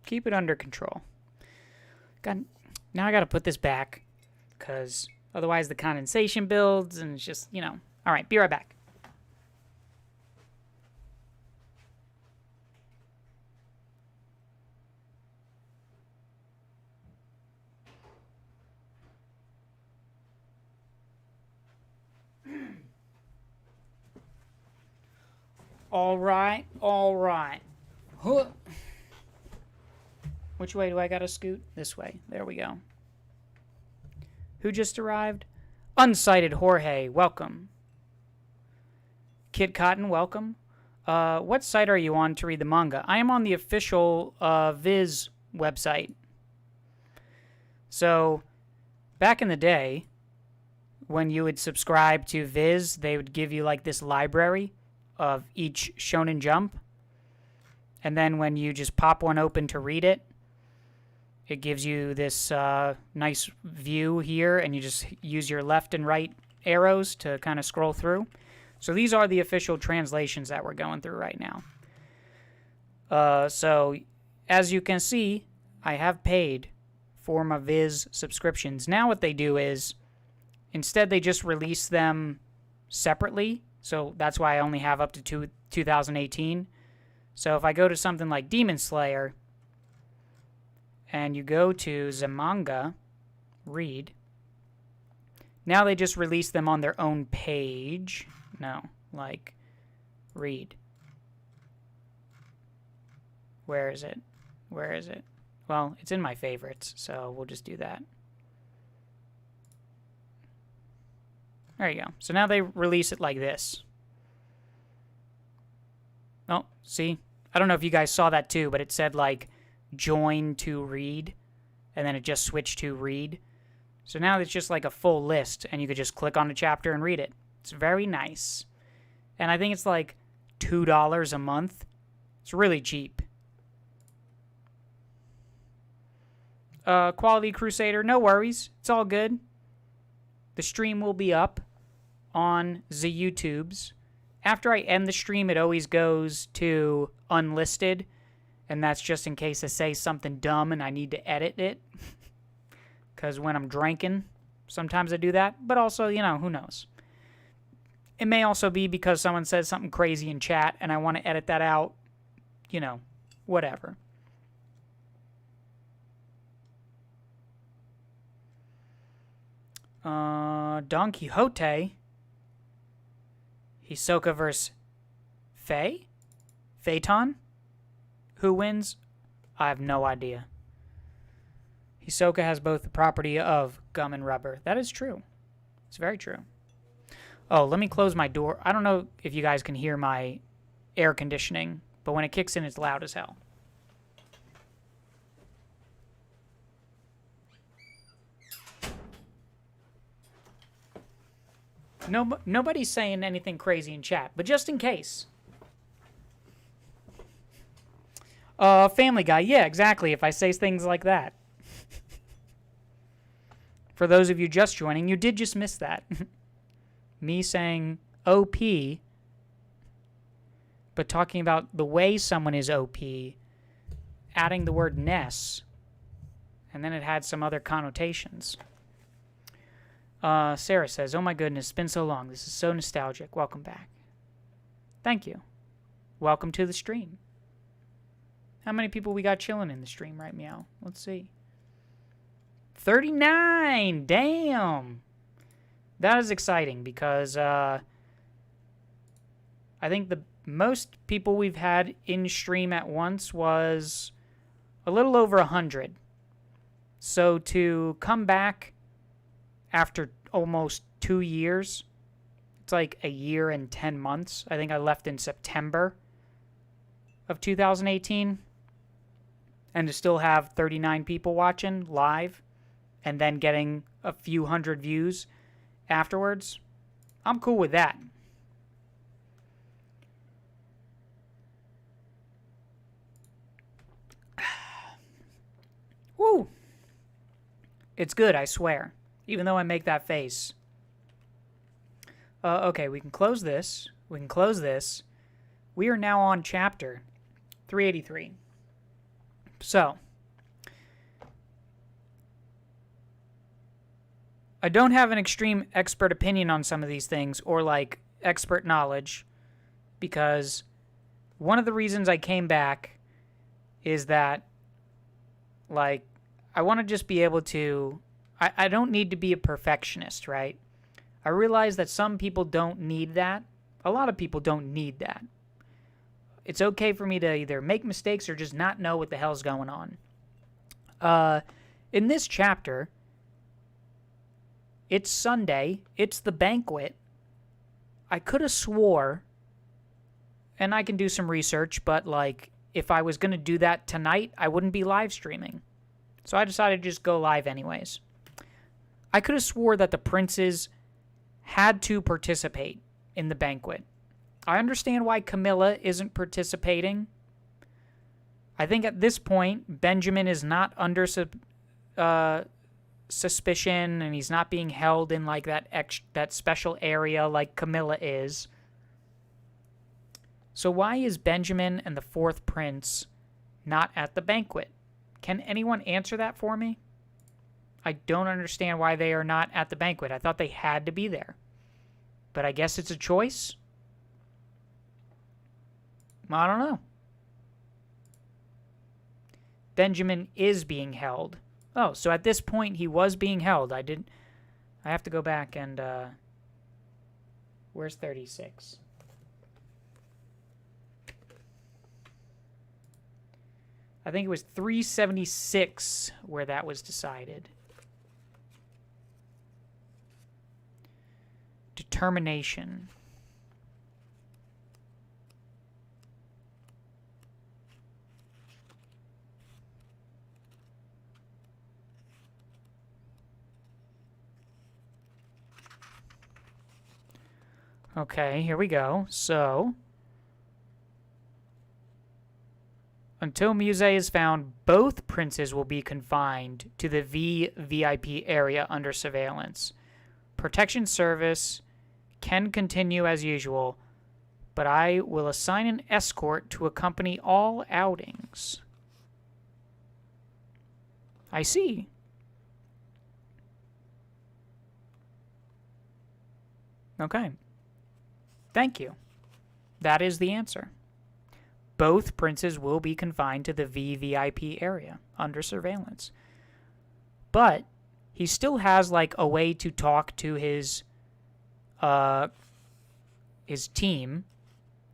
Keep it under control. God, now I got to put this back because otherwise the condensation builds and it's just, you know. All right, be right back. All right, all right. Huh. Which way do I gotta scoot? This way. There we go. Who just arrived? Unsighted Jorge, welcome. Kid Cotton, welcome. What site are you on to read the manga? I am on the official Viz website. So, back in the day, when you would subscribe to Viz, they would give you like this library of each Shonen Jump. And then when you just pop one open to read it, it gives you this nice view here, and you just use your left and right arrows to kind of scroll through. So these are the official translations that we're going through right now. So as you can see, I have paid for my Viz subscriptions. Now what they do is, instead they just release them separately. So that's why I only have up to 2018. So if I go to something like Demon Slayer, and you go to the manga, read, now they just release them on their own page. No, like, read. Where is it? Where is it? Well, it's in my favorites, so we'll just do that. There you go. So now they release it like this. Oh, see? I don't know if you guys saw that too, but it said like join to read, and then it just switched to read. So now it's just like a full list, and you could just click on a chapter and read it. It's very nice. And I think it's like $2 a month. It's really cheap. Quality Crusader, no worries. It's all good. The stream will be up on the YouTubes. After I end the stream, it always goes to unlisted. And that's just in case I say something dumb and I need to edit it. Because when I'm drinking, sometimes I do that. But also, you know, who knows. It may also be because someone says something crazy in chat and I want to edit that out. You know, whatever. Don Quixote. Hisoka versus Faye? Phaeton? Who wins? I have no idea. Hisoka has both the property of gum and rubber. That is true. It's very true. Oh, let me close my door. I don't know if you guys can hear my air conditioning, but when it kicks in, it's loud as hell. Nobody's saying anything crazy in chat, but just in case. Family Guy. Yeah, exactly. If I say things like that. For those of you just joining, you did just miss that. Me saying OP, but talking about the way someone is OP, adding the word Ness, and then it had some other connotations. Sarah says, oh my goodness, it's been so long. This is so nostalgic. Welcome back. Thank you. Welcome to the stream. How many people we got chilling in the stream right meow? Let's see. 39! Damn! That is exciting because I think the most people we've had in stream at once was a little over 100. So to come back after almost 2 years, it's like a year and 10 months. I think I left in September of 2018. And to still have 39 people watching live and then getting a few hundred views afterwards, I'm cool with that. Woo! It's good, I swear. Even though I make that face. Okay, we can close this. We can close this. We are now on chapter 383. So, I don't have an extreme expert opinion on some of these things or like expert knowledge because one of the reasons I came back is that like I want to just be able to I don't need to be a perfectionist, right? I realize that some people don't need that. A lot of people don't need that. It's okay for me to either make mistakes or just not know what the hell's going on. In this chapter, it's Sunday. It's the banquet. I could have swore and I can do some research, but, like, if I was going to do that tonight, I wouldn't be live streaming. So I decided to just go live anyways. I could have swore that the princes had to participate in the banquet. I understand why Camilla isn't participating. I think at this point, Benjamin is not under suspicion, and he's not being held in like that special area like Camilla is. So why is Benjamin and the fourth prince not at the banquet? Can anyone answer that for me? I don't understand why they are not at the banquet. I thought they had to be there. But I guess it's a choice? I don't know. Benjamin is being held. Oh, so at this point he was being held. I have to go back and, where's 36? I think it was 376 where that was decided. Determination. Okay, here we go. So, until Musée is found, both princes will be confined to the VVIP area under surveillance. Protection service can continue as usual, but I will assign an escort to accompany all outings. I see. Okay. Thank you. That is the answer. Both princes will be confined to the VVIP area under surveillance. But he still has like a way to talk to his team,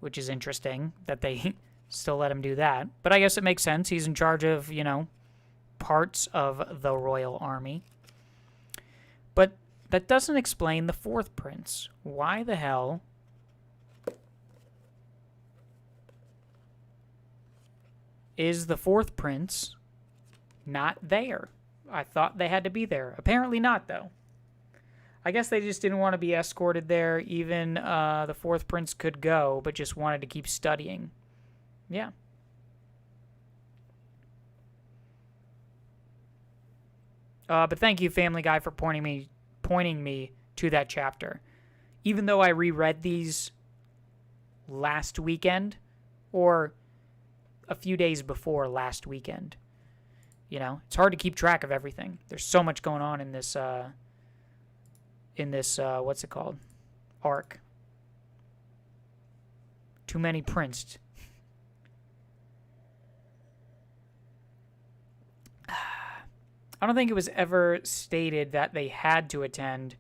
which is interesting that they still let him do that. But I guess it makes sense. He's in charge of, parts of the royal army. But that doesn't explain the fourth prince. Why the hell is the fourth prince not there? I thought they had to be there. Apparently not, though. I guess they just didn't want to be escorted there. Even the fourth prince could go, but just wanted to keep studying. Yeah. But thank you, Family Guy, for pointing me to that chapter. Even though I reread these last weekend, or a few days before last weekend. It's hard to keep track of everything. There's so much going on in this, what's it called? Arc. Too many prints. I don't think it was ever stated that they had to attend,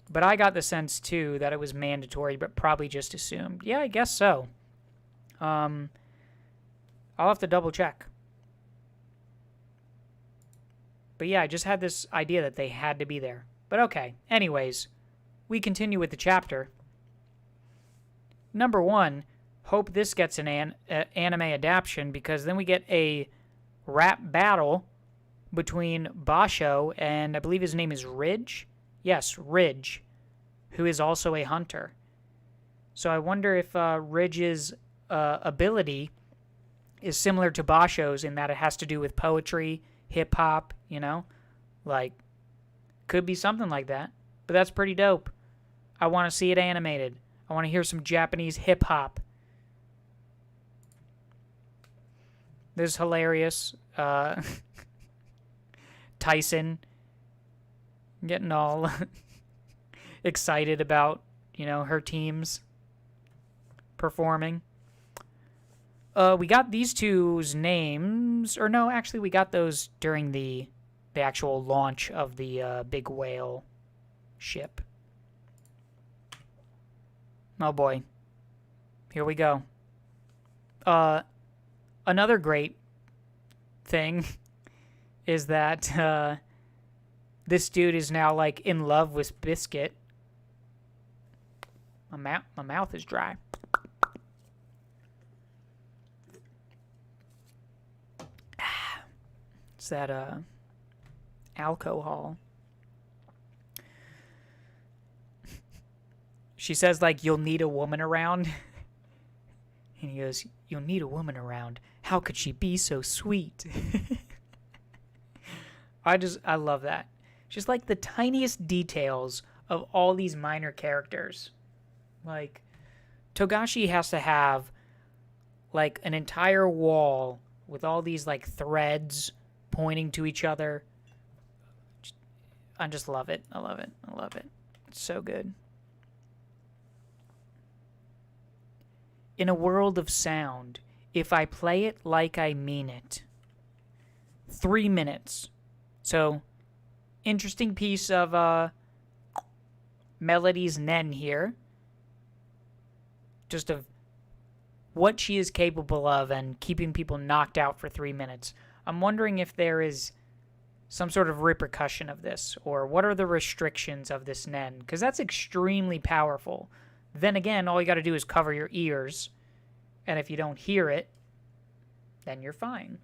but I got the sense, too, that it was mandatory, but probably just assumed. Yeah, I guess so. I'll have to double check. But yeah, I just had this idea that they had to be there. But okay, anyways, we continue with the chapter. Number 1, hope this gets an anime adaptation, because then we get a rap battle between Basho and I believe his name is Ridge. Yes, Ridge, who is also a hunter. So I wonder if Ridge's ability is similar to Basho's in that it has to do with poetry, hip-hop, Like, could be something like that. But that's pretty dope. I want to see it animated. I want to hear some Japanese hip-hop. This is hilarious. Tyson getting all excited about, her teams performing. We got these two's names, or no, actually we got those during the actual launch of the big whale ship. Oh boy. Here we go. Another great thing is that this dude is now like in love with Biscuit. My mouth is dry. What's that, alcohol? She says, like, you'll need a woman around. And he goes, you'll need a woman around. How could she be so sweet? I love that. Just like the tiniest details of all these minor characters. Like, Togashi has to have, like, an entire wall with all these, like, threads pointing to each other. I just love it. I love it. I love it. It's so good. In a world of sound, if I play it like I mean it. 3 minutes. So, interesting piece of Melody's Nen here. Just of what she is capable of and keeping people knocked out for 3 minutes. I'm wondering if there is some sort of repercussion of this, or what are the restrictions of this Nen? Because that's extremely powerful. Then again, all you got to do is cover your ears, and if you don't hear it, then you're fine.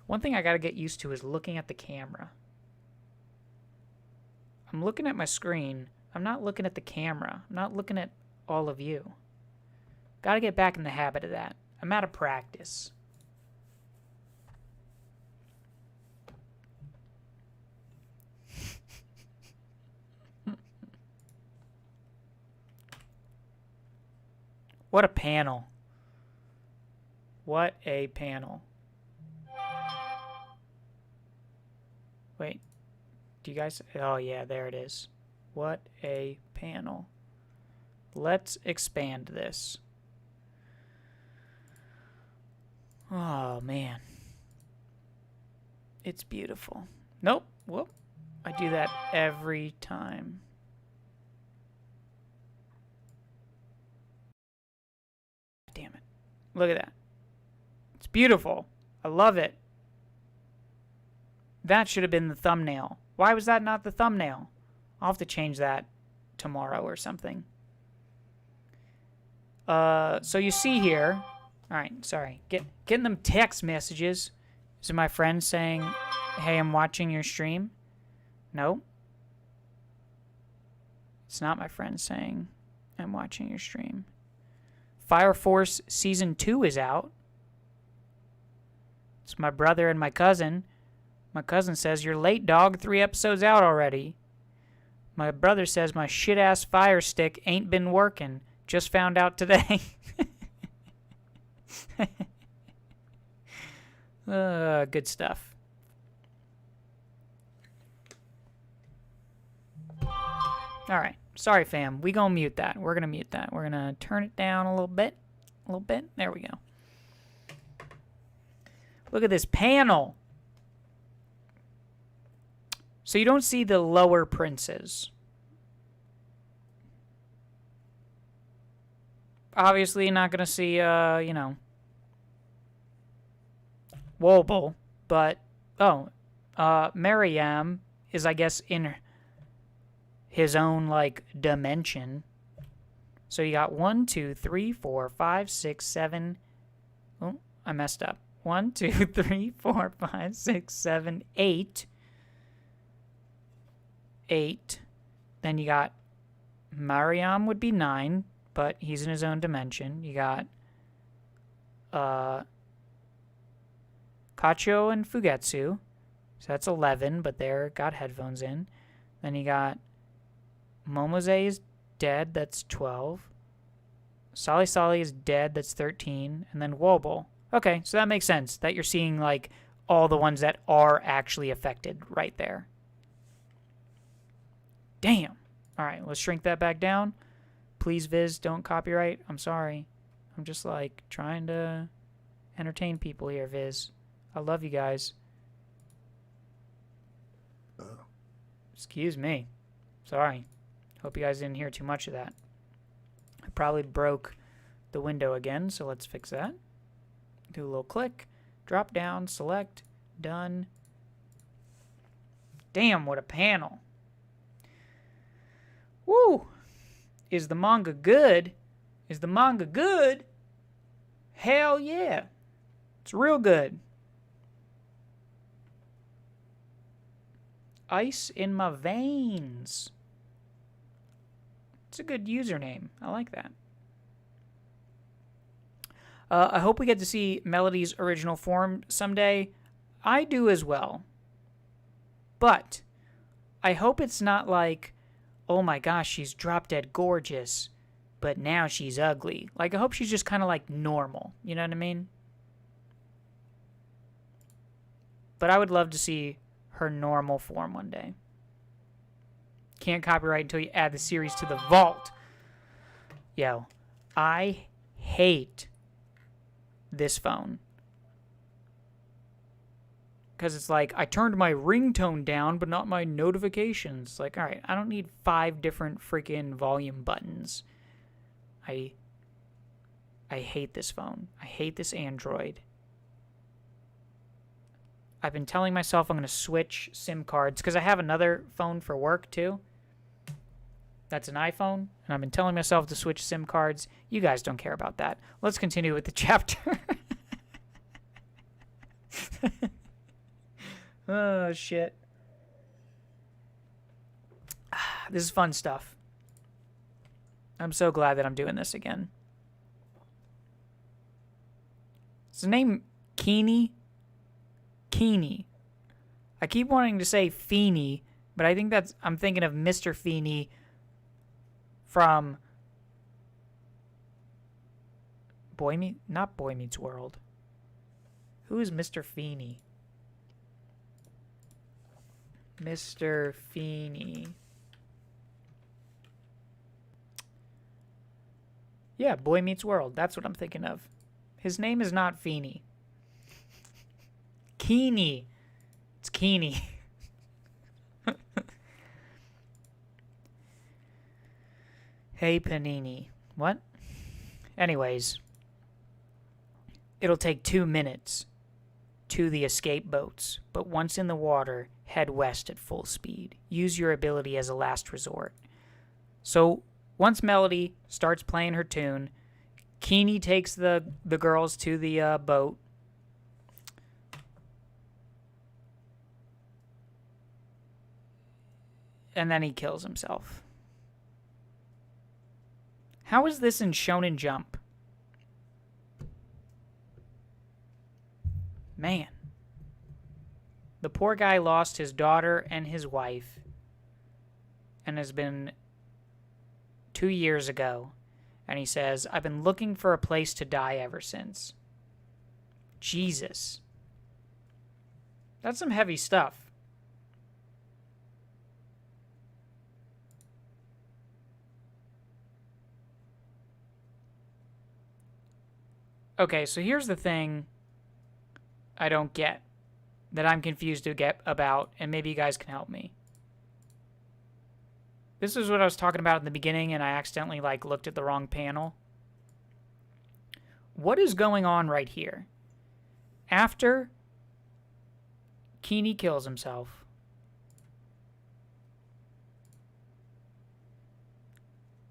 One thing I got to get used to is looking at the camera. I'm looking at my screen. I'm not looking at the camera. I'm not looking at all of you. Got to get back in the habit of that. I'm out of practice. What a panel. What a panel. Wait. Do you guys... Oh, yeah, there it is. What a panel. Let's expand this. Oh, man. It's beautiful. Nope. Whoop. I do that every time. Damn it. Look at that. It's beautiful. I love it. That should have been the thumbnail. Why was that not the thumbnail? I'll have to change that tomorrow or something. So you see here... Alright, sorry. Getting them text messages. Is it my friend saying, hey, I'm watching your stream? No. It's not my friend saying, I'm watching your stream. Fire Force Season 2 is out. It's my brother and my cousin. My cousin says, you're late, dog. 3 episodes out already. My brother says my shit-ass Fire Stick ain't been working. Just found out today. Good stuff. Alright. Sorry, fam. We gonna mute that. We're gonna mute that. We're gonna turn it down a little bit. A little bit. There we go. Look at this panel. So you don't see the lower princes. Obviously, you're not going to see, you know, Wobble. But, Mariam is, I guess, in his own, like, dimension. So you got 1, 2, 3, 4, 5, 6, 7. Oh, I messed up. 1, 2, 3, 4, 5, 6, 7, 8. 8. Then you got Mariam would be 9, but he's in his own dimension. You got Kacho and Fugetsu. So that's 11, but they're got headphones in. Then you got Momose is dead, that's 12. Sally Sally is dead, that's 13. And then Wobble. Okay, so that makes sense that you're seeing, like, all the ones that are actually affected right there. Damn. All right, let's shrink that back down. Please, Viz, don't copyright. I'm sorry. I'm just, like, trying to entertain people here, Viz. I love you guys. Excuse me. Sorry. Hope you guys didn't hear too much of that. I probably broke the window again, so let's fix that. Do a little click. Drop down, select, done. Damn, what a panel. Woo! Is the manga good? Is the manga good? Hell yeah. It's real good. Ice in my veins. It's a good username. I like that. I hope we get to see Melody's original form someday. I do as well. But I hope it's not like, oh my gosh, she's drop dead gorgeous, but now she's ugly. Like, I hope she's just kind of like normal. You know what I mean? But I would love to see her normal form one day. Can't copyright until you add the series to the vault. Yo, I hate this phone. Because it's like, I turned my ringtone down, but not my notifications. Like, all right, I don't need 5 different freaking volume buttons. I hate this phone. I hate this Android. I've been telling myself I'm going to switch SIM cards because I have another phone for work too. That's an iPhone, and I've been telling myself to switch SIM cards. You guys don't care about that. Let's continue with the chapter. Oh, shit. This is fun stuff. I'm so glad that I'm doing this again. Is his name Keeney? Keeney. I keep wanting to say Feeney, but I think that's... I'm thinking of Mr. Feeney from... Not Boy Meets World. Who is Mr. Feeney? Mr. Feeney. Yeah, Boy Meets World. That's what I'm thinking of. His name is not Feeney. Keeney. It's Keeney. Hey, Panini. What? Anyways. It'll take 2 minutes to the escape boats, but once in the water, head west at full speed. Use your ability as a last resort. So, once Melody starts playing her tune, Keeney takes the girls to the boat. And then he kills himself. How is this in Shonen Jump? Man. The poor guy lost his daughter and his wife. And has been 2 years ago. And he says, I've been looking for a place to die ever since. Jesus. That's some heavy stuff. Okay, so here's the thing I don't get, that I'm confused to get about, and maybe you guys can help me. This is what I was talking about in the beginning, and I accidentally looked at the wrong panel. What is going on right here? After Keeney kills himself,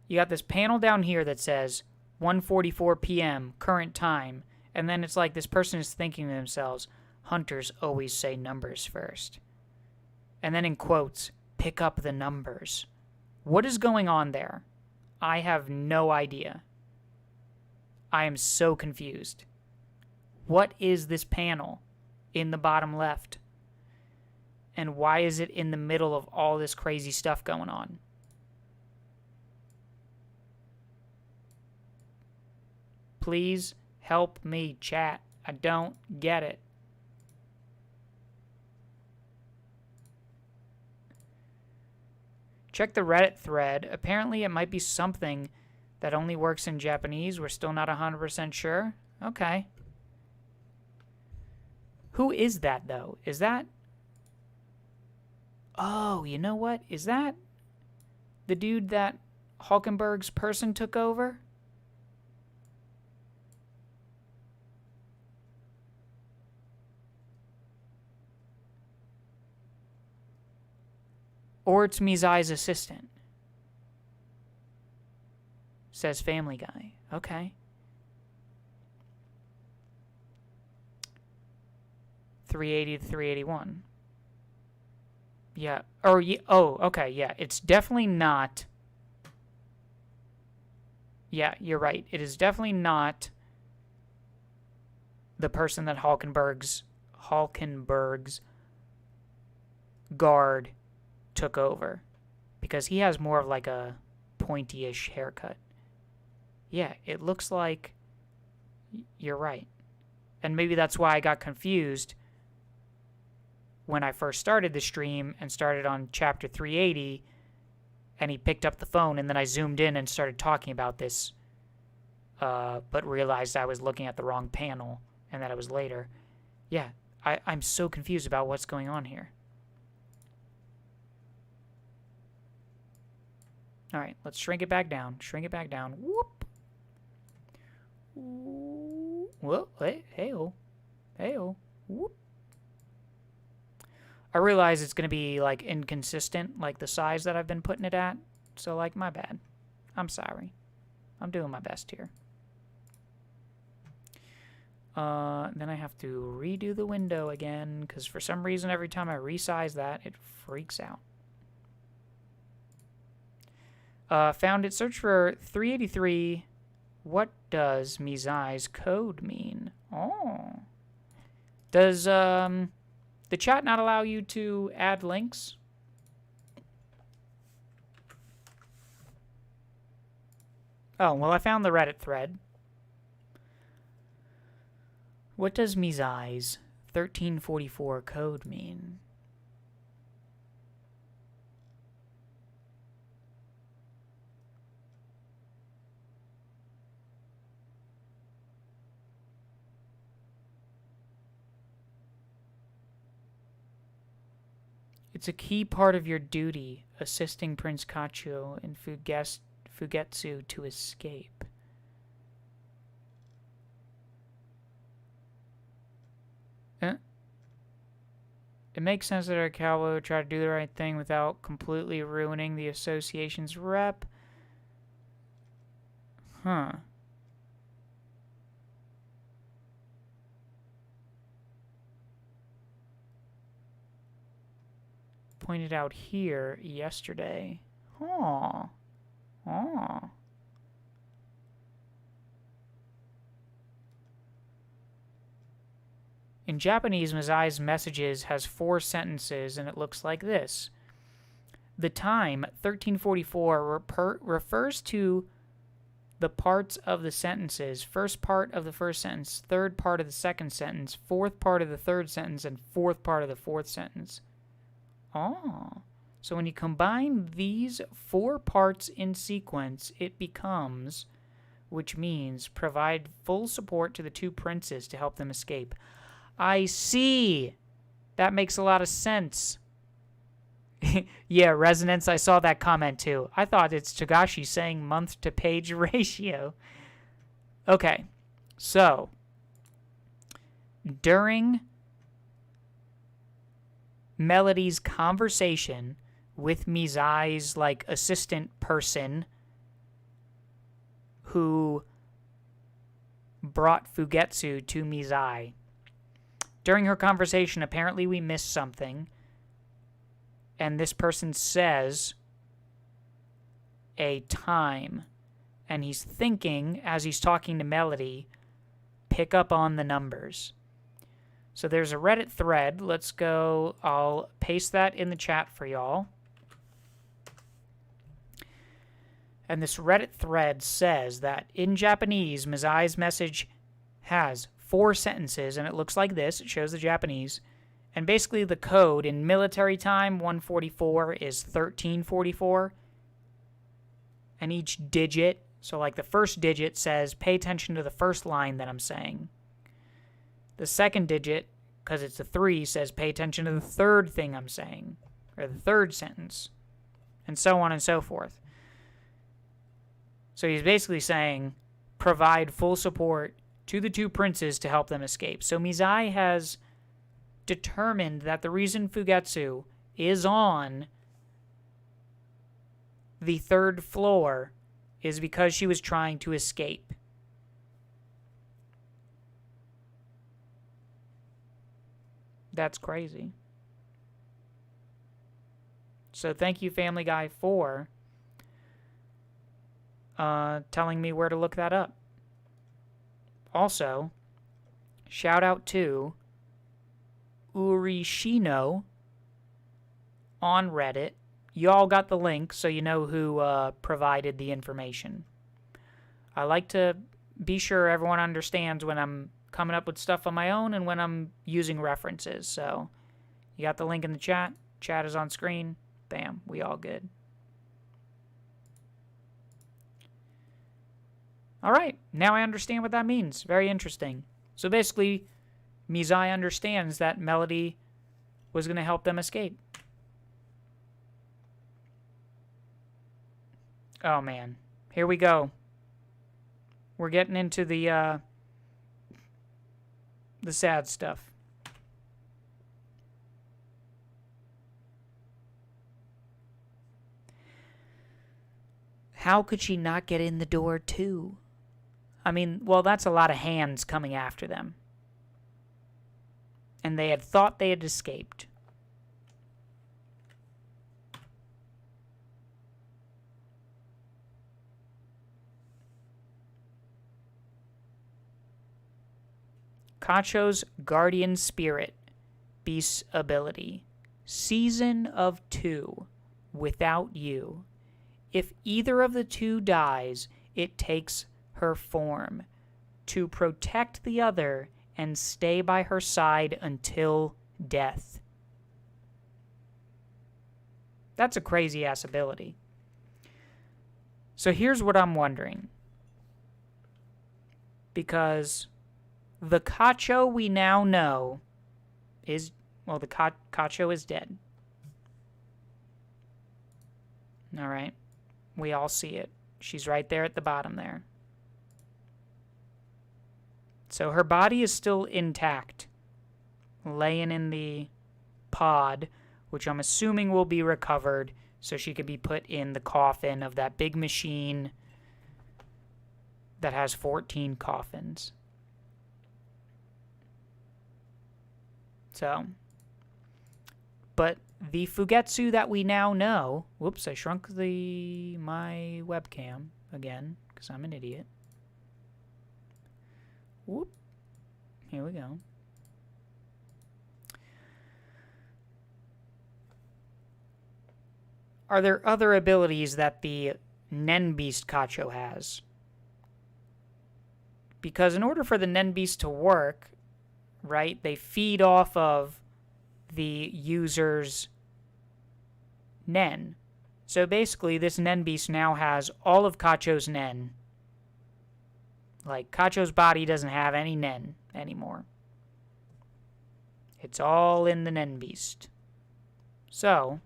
you got this panel down here that says 1:44 p.m. current time, and then it's like this person is thinking to themselves, hunters always say numbers first. And then in quotes, pick up the numbers. What is going on there? I have no idea. I am so confused. What is this panel in the bottom left? And why is it in the middle of all this crazy stuff going on? Please help me, chat. I don't get it. Check the Reddit thread. Apparently it might be something that only works in Japanese. We're still not 100% sure. Okay. Who is that, though? Is that... Oh, you know what? Is that the dude that Hulkenberg's person took over? Or it's Mizai's assistant. Says Family Guy. Okay. 380 to 381. Yeah. Or, oh, okay, yeah. It's definitely not. Yeah, you're right. It is definitely not the person that Hulkenberg's guard took over. Because he has more of like a pointy-ish haircut. Yeah, it looks like you're right. And maybe that's why I got confused when I first started the stream and started on chapter 380, and he picked up the phone, and then I zoomed in and started talking about this, but realized I was looking at the wrong panel and that it was later. Yeah, I'm so confused about what's going on here. All right, let's shrink it back down. Shrink it back down. Whoop. Whoa, hey-oh. Hey-oh. Whoop. I realize it's going to be, like, inconsistent, like, the size that I've been putting it at. So, like, my bad. I'm sorry. I'm doing my best here. Then I have to redo the window again, because for some reason, every time I resize that, it freaks out. Found it. Search for 383. What does Mizai's code mean? Oh. Does, the chat not allow you to add links? Oh, well, I found the Reddit thread. What does Mizai's 1344 code mean? It's a key part of your duty, assisting Prince Kacho and Fugetsu to escape. It makes sense that Arakawa would try to do the right thing without completely ruining the association's rep. Huh. Pointed out here yesterday. Huh. Huh. In Japanese, Mizai's messages has 4 sentences, and it looks like this. The time, 1344, refers to the parts of the sentences. First part of the first sentence, third part of the second sentence, fourth part of the third sentence, and fourth part of the fourth sentence. Oh. So when you combine these 4 parts in sequence, it becomes, which means provide full support to the 2 princes to help them escape. I see. That makes a lot of sense. Yeah, Resonance, I saw that comment too. I thought it's Togashi saying month-to-page ratio. Okay, so during Melody's conversation with Mizai's, like, assistant person who brought Fugetsu to Mizai, during her conversation, apparently we missed something, and this person says a time, and he's thinking, as he's talking to Melody, pick up on the numbers. So there's a Reddit thread. Let's go. I'll paste that in the chat for y'all. And this Reddit thread says that in Japanese, Mizai's message has 4 sentences, and it looks like this. It shows the Japanese. And basically the code in military time, 144, is 1344. And each digit, so like the first digit says, pay attention to the first line that I'm saying. The second digit, because it's a 3, says pay attention to the third thing I'm saying, or the third sentence, and so on and so forth. So he's basically saying, provide full support to the 2 princes to help them escape. So Mizai has determined that the reason Fugetsu is on the 3rd floor is because she was trying to escape. That's crazy. So thank you, Family Guy, for telling me where to look that up. Also, shout out to Urishino on Reddit. Y'all got the link, so you know who provided the information. I like to be sure everyone understands when I'm coming up with stuff on my own and when I'm using references. So you got the link in the chat. Chat is on screen. Bam, we all good. All right, now I understand what that means. Very interesting. So basically, Mizai understands that Melody was going to help them escape. Oh, man. Here we go. We're getting into the sad stuff. How could she not get in the door, too? I mean, well, that's a lot of hands coming after them. And they had thought they had escaped. Kacho's Guardian Spirit Beast's ability. Season of 2. Without you. If either of the two dies, it takes her form to protect the other and stay by her side until death. That's a crazy-ass ability. So here's what I'm wondering. Because the Kacho we now know is, well, the Kacho is dead. All right. We all see it. She's right there at the bottom there. So her body is still intact, laying in the pod, which I'm assuming will be recovered so she could be put in the coffin of that big machine that has 14 coffins. So, but the Fugetsu that we now know... Whoops, I shrunk my webcam again because I'm an idiot. Whoop. Here we go. Are there other abilities that the Nen Beast Kacho has? Because in order for the Nen Beast to work, right, they feed off of the user's Nen. So basically, this Nen Beast now has all of Kacho's Nen. Like, Kacho's body doesn't have any Nen anymore. It's all in the Nen Beast. So,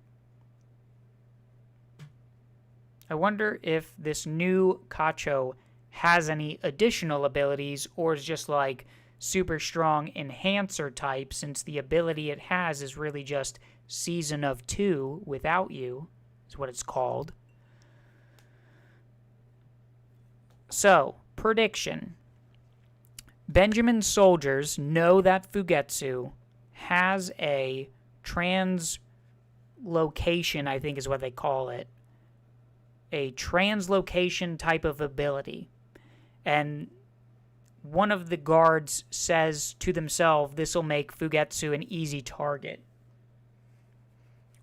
I wonder if this new Kacho has any additional abilities or is just like super strong enhancer type, since the ability it has is really just Season of 2 without you, is what it's called. So, prediction. Benjamin's soldiers know that Fugetsu has a translocation, I think is what they call it. A translocation type of ability. And one of the guards says to themselves, this will make Fugetsu an easy target.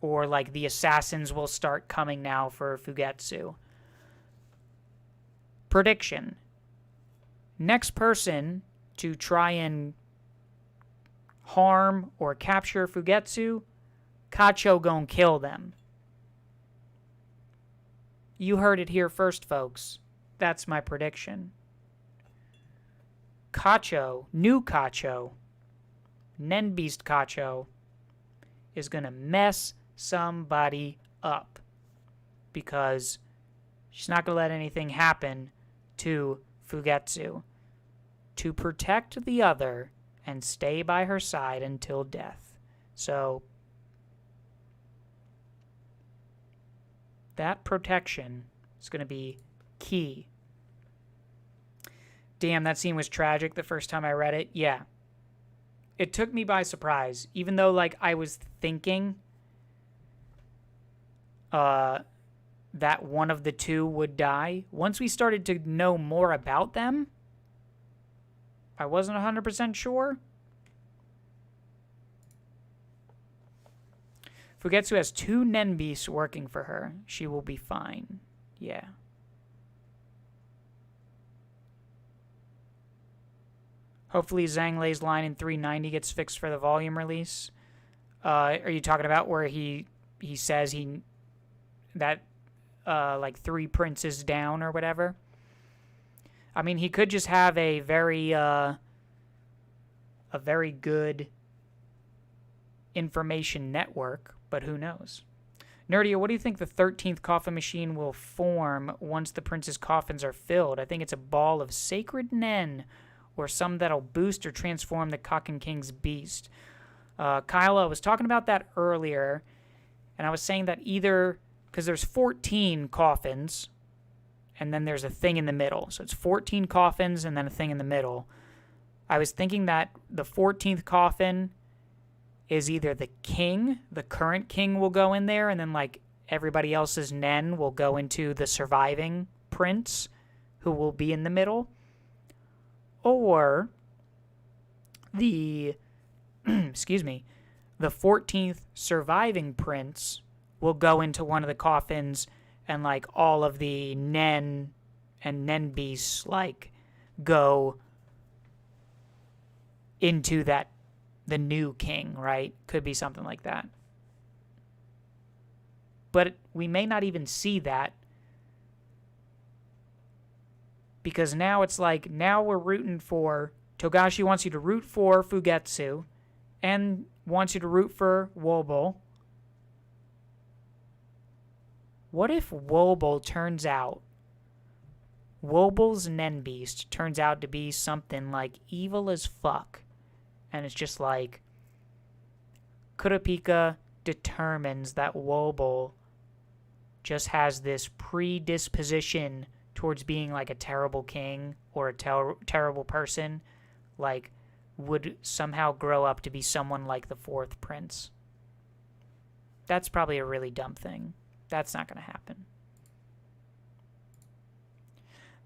Or like the assassins will start coming now for Fugetsu. Prediction. Next person to try and harm or capture Fugetsu, Kacho gon' kill them. You heard it here first, folks. That's my prediction. Kacho, new Kacho, Nen Beast Kacho, is going to mess somebody up. Because she's not going to let anything happen to Fugetsu. To protect the other and stay by her side until death. So, that protection is going to be key. Damn, that scene was tragic the first time I read it. Yeah. It took me by surprise. Even though, like, I was thinking that one of the two would die. Once we started to know more about them, I wasn't 100% sure. Fugetsu has 2 Nen beasts working for her. She will be fine. Yeah. Hopefully Zhang Lei's line in 390 gets fixed for the volume release. Are you talking about where he says like 3 princes down or whatever? I mean, he could just have a very good information network, but who knows? Nerdia, what do you think the 13th coffin machine will form once the prince's coffins are filled? I think it's a ball of sacred Nen, or some that'll boost or transform the Kaken King's beast. Kyle, I was talking about that earlier, and I was saying that either, because there's 14 coffins, and then there's a thing in the middle. So it's 14 coffins and then a thing in the middle. I was thinking that the 14th coffin is either the king, the current king will go in there, and then like everybody else's Nen will go into the surviving prince who will be in the middle. Or the, excuse me, the 14th surviving prince will go into one of the coffins, and like all of the Nen and Nen beasts like go into the new king, right? Could be something like that. But we may not even see that, because now it's like, now we're rooting for, Togashi wants you to root for Fugetsu and wants you to root for Wobble. What if Wobble's Nen Beast turns out to be something like evil as fuck? And it's just like, Kurapika determines that Wobble just has this predisposition towards being like a terrible king or a terrible person, like would somehow grow up to be someone like the 4th prince. That's probably a really dumb thing. That's not going to happen.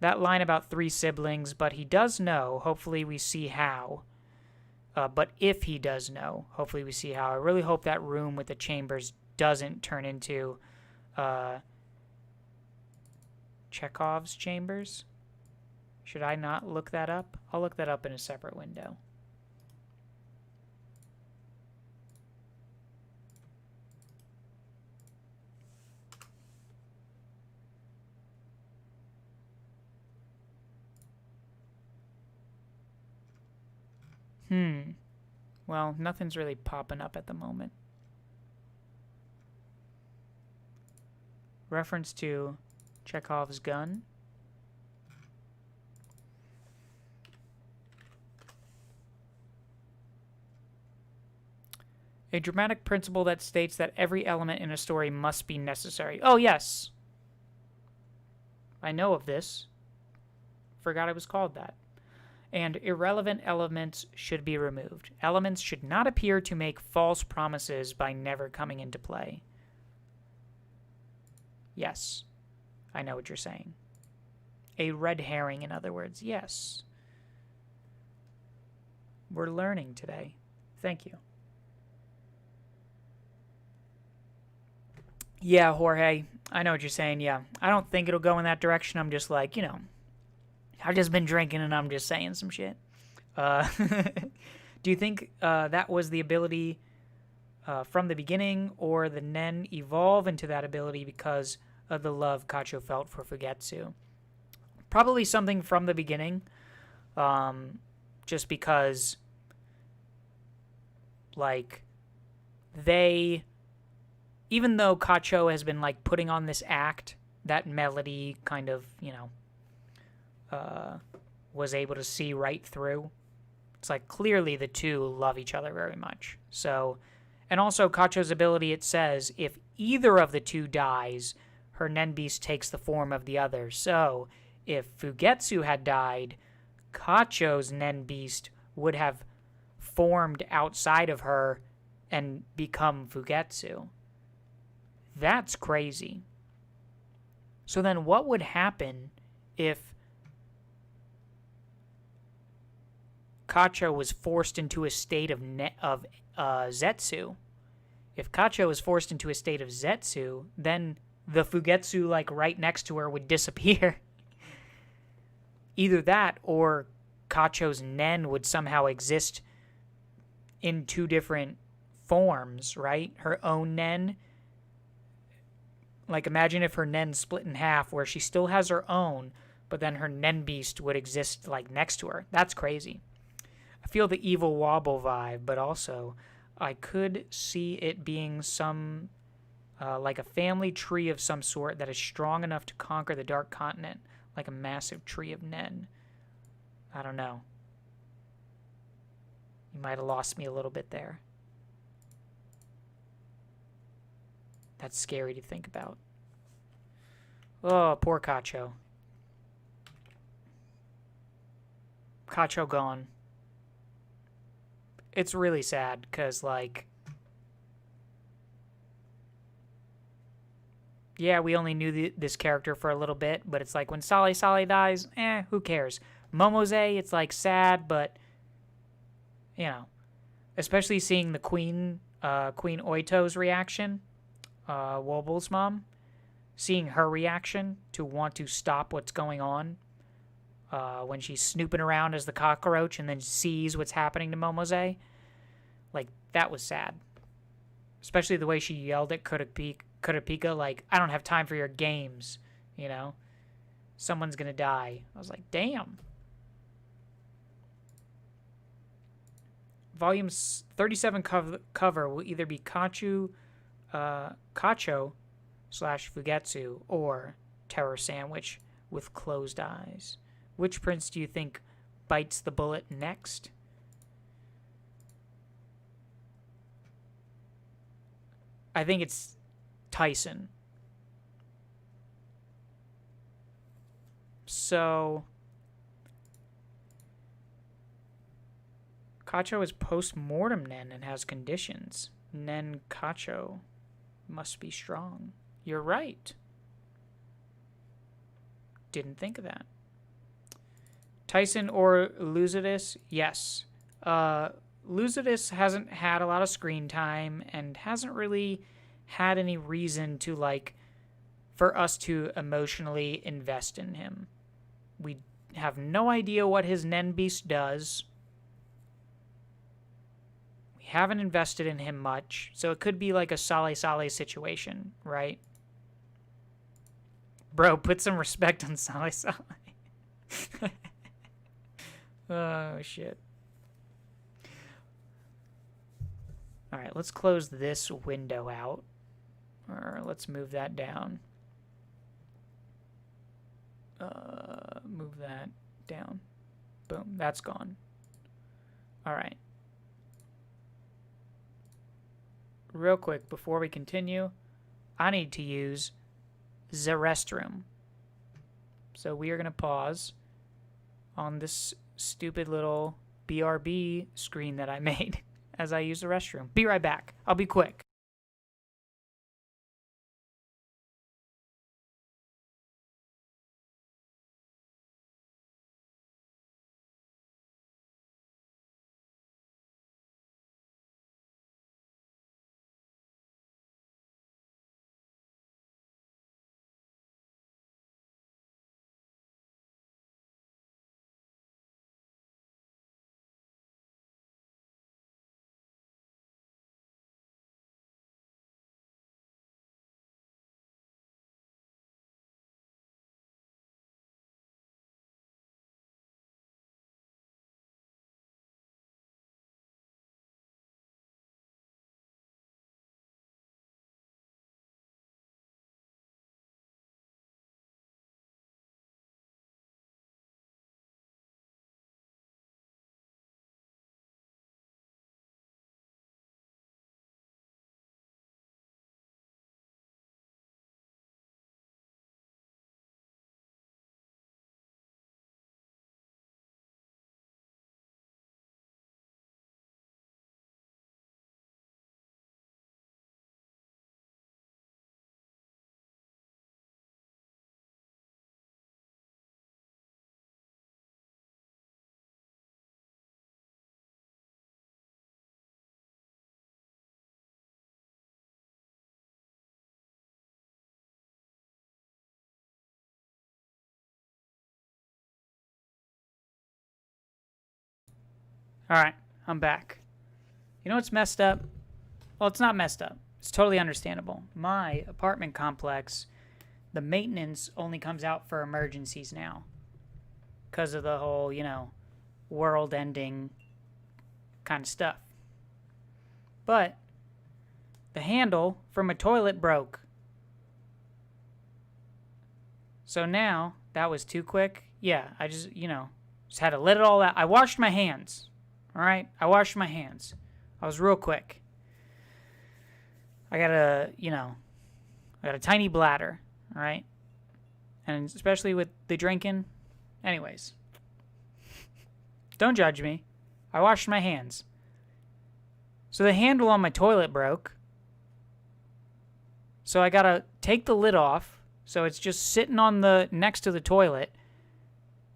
That line about 3 siblings, but he does know. Hopefully we see how. But if he does know, hopefully we see how. I really hope that room with the chambers doesn't turn into Chekhov's chambers. Should I not look that up? I'll look that up in a separate window. Well, nothing's really popping up at the moment. Reference to Chekhov's gun. A dramatic principle that states that every element in a story must be necessary. Oh, yes. I know of this. Forgot it was called that. And irrelevant elements should be removed. Elements should not appear to make false promises by never coming into play. Yes, I know what you're saying. A red herring, in other words. Yes. We're learning today. Thank you. Yeah, Jorge, I know what you're saying. Yeah, I don't think it'll go in that direction. I'm just like, I've just been drinking and I'm just saying some shit. Do you think that was the ability from the beginning, or the Nen evolve into that ability because of the love Kacho felt for Fugetsu? Probably something from the beginning, just because, like, even though Kacho has been, like, putting on this act, that Melody kind of, was able to see right through. It's like, clearly the two love each other very much. So, and also Kacho's ability, it says, if either of the two dies, her Nen Beast takes the form of the other. So, if Fugetsu had died, Kacho's Nen Beast would have formed outside of her and become Fugetsu. That's crazy. So then what would happen if Kacho was forced into a state of Zetsu? If Kacho was forced into a state of Zetsu, then the Fugetsu, like, right next to her would disappear. Either that, or Kacho's Nen would somehow exist in two different forms, right? Her own Nen. Like, imagine if her Nen split in half, where she still has her own, but then her Nen Beast would exist, like, next to her. That's crazy. I feel the Evil Wobble vibe, but also I could see it being some, like a family tree of some sort that is strong enough to conquer the Dark Continent, like a massive tree of Nen. I don't know. You might have lost me a little bit there. That's scary to think about. Oh, poor Kacho. Kacho gone. It's really sad, because, like, yeah, we only knew this character for a little bit, but it's like when Sale dies, who cares? Momose, it's like sad, but, you know, especially seeing the Queen Oito's reaction, Wobble's mom, seeing her reaction to want to stop what's going on when she's snooping around as the cockroach and then sees what's happening to Momose. Like, that was sad. Especially the way she yelled at Kurapika, like, I don't have time for your games, you know? Someone's gonna die. I was like, damn. Volume 37 cover will either be Kacho / Fugetsu or Terror Sandwich with closed eyes. Which prince do you think bites the bullet next? I think it's Tyson. So Kacho is post-mortem Nen and has conditions. Nen Kacho must be strong. You're right. Didn't think of that. Tyson or Lucidus? Yes. Lucidus hasn't had a lot of screen time and hasn't really had any reason to, like, for us to emotionally invest in him. We have no idea what his Nen Beast does. We haven't invested in him much, so it could be like a Sale situation, right? Bro, put some respect on Sale. Oh, shit. Alright, let's close this window out. Or let's move that down. Move that down. Boom, that's gone. Alright. Real quick, before we continue, I need to use the restroom. So we are going to pause on this stupid little BRB screen that I made as I use the restroom. Be right back. I'll be quick. All right, I'm back. You know what's messed up? Well, it's not messed up. It's totally understandable. My apartment complex, the maintenance only comes out for emergencies now because of the whole, world-ending kind of stuff. But the handle for my toilet broke. So now, that was too quick. Yeah, I just had to let it all out. I washed my hands. All right? I washed my hands. I was real quick. I got a tiny bladder, all right? And especially with the drinking. Anyways. Don't judge me. I washed my hands. So the handle on my toilet broke. So I got to take the lid off. So it's just sitting on the next to the toilet.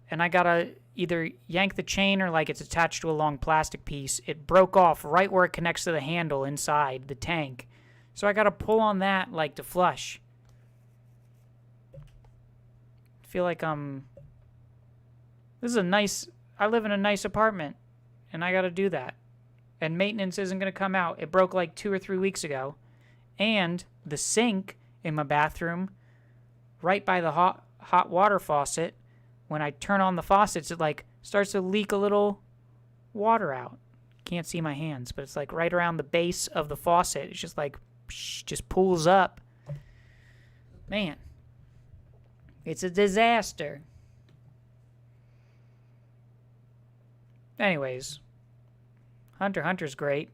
And I got to either yank the chain or like it's attached to a long plastic piece. It broke off right where it connects to the handle inside the tank. So I got to pull on that like to flush. I feel like this is I live in a nice apartment and I got to do that. And maintenance isn't going to come out. It broke like 2 or 3 weeks ago. And the sink in my bathroom, right by the hot water faucet, when I turn on the faucets, it like starts to leak a little water out. Can't see my hands, but it's like right around the base of the faucet. It's just like, just pulls up. Man, it's a disaster. Anyways, Hunter x Hunter's great.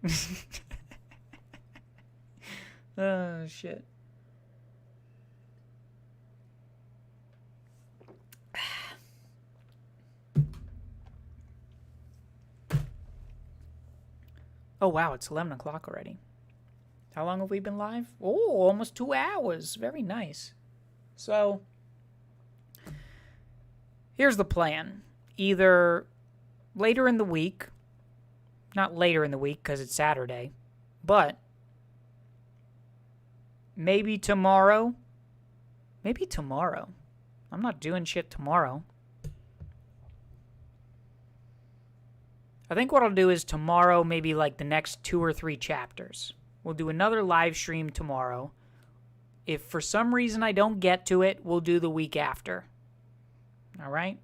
Oh, shit. Oh, wow, it's 11 o'clock already. How long have we been live? Oh, almost 2 hours. Very nice. So, here's the plan. Either later in the week, not later in the week because it's Saturday, but maybe tomorrow. Maybe tomorrow. I'm not doing shit tomorrow. I think what I'll do is tomorrow, maybe like the next 2 or 3 chapters. We'll do another live stream tomorrow. If for some reason I don't get to it, we'll do the week after. All right?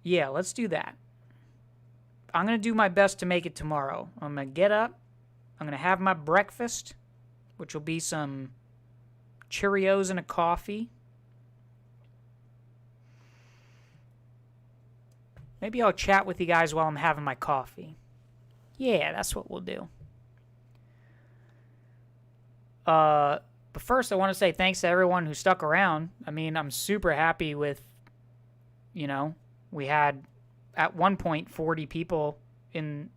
Yeah, let's do that. I'm going to do my best to make it tomorrow. I'm going to get up. I'm going to have my breakfast, which will be some Cheerios and a coffee. Maybe I'll chat with you guys while I'm having my coffee. Yeah, that's what we'll do. But first, I want to say thanks to everyone who stuck around. I mean, I'm super happy with, we had at one point 40 people in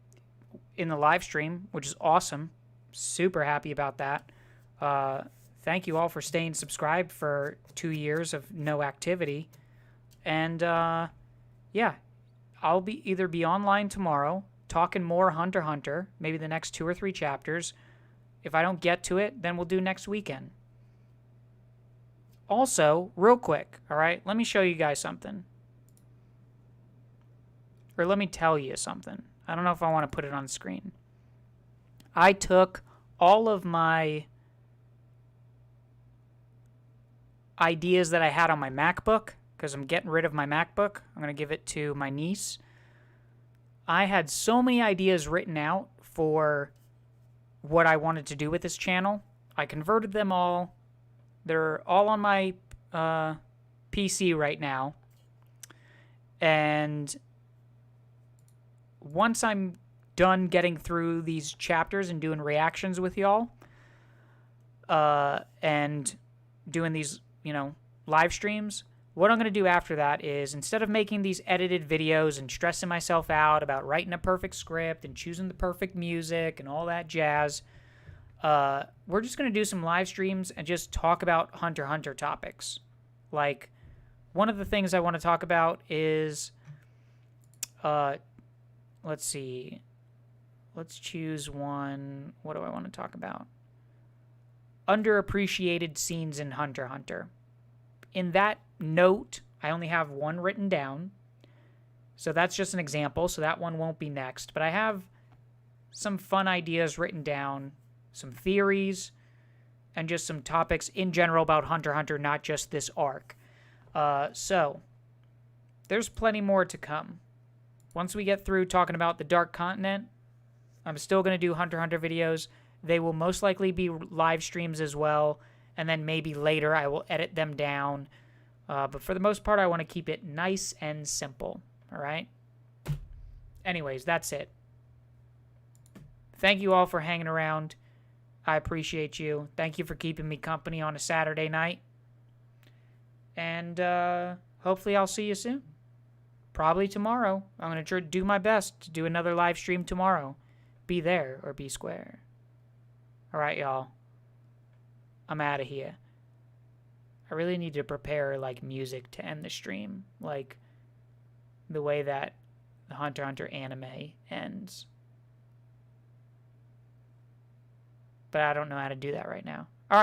the live stream, which is awesome. Super happy about that. Thank you all for staying subscribed for 2 years of no activity. And, yeah. I'll either be online tomorrow, talking more Hunter x Hunter, maybe the next 2 or 3 chapters. If I don't get to it, then we'll do next weekend. Also, real quick, all right, let me show you guys something. Or let me tell you something. I don't know if I want to put it on screen. I took all of my ideas that I had on my MacBook, because I'm getting rid of my MacBook. I'm going to give it to my niece. I had so many ideas written out for what I wanted to do with this channel. I converted them all. They're all on my PC right now. And once I'm done getting through these chapters and doing reactions with y'all, and doing these, live streams, what I'm going to do after that is, instead of making these edited videos and stressing myself out about writing a perfect script and choosing the perfect music and all that jazz, we're just going to do some live streams and just talk about Hunter x Hunter topics. Like, one of the things I want to talk about is, let's see. Let's choose one. What do I want to talk about? Underappreciated scenes in Hunter x Hunter. In that note, I only have one written down. So that's just an example, so that one won't be next. But I have some fun ideas written down, some theories, and just some topics in general about Hunter x Hunter, not just this arc. So there's plenty more to come. Once we get through talking about the Dark Continent, I'm still going to do Hunter x Hunter videos. They will most likely be live streams as well, and then maybe later I will edit them down. But for the most part, I want to keep it nice and simple. All right? Anyways, that's it. Thank you all for hanging around. I appreciate you. Thank you for keeping me company on a Saturday night. And hopefully I'll see you soon. Probably tomorrow. I'm going to do my best to do another live stream tomorrow. Be there or be square. All right, y'all. I'm out of here. I really need to prepare, like, music to end the stream. Like, the way that the Hunter x Hunter anime ends. But I don't know how to do that right now.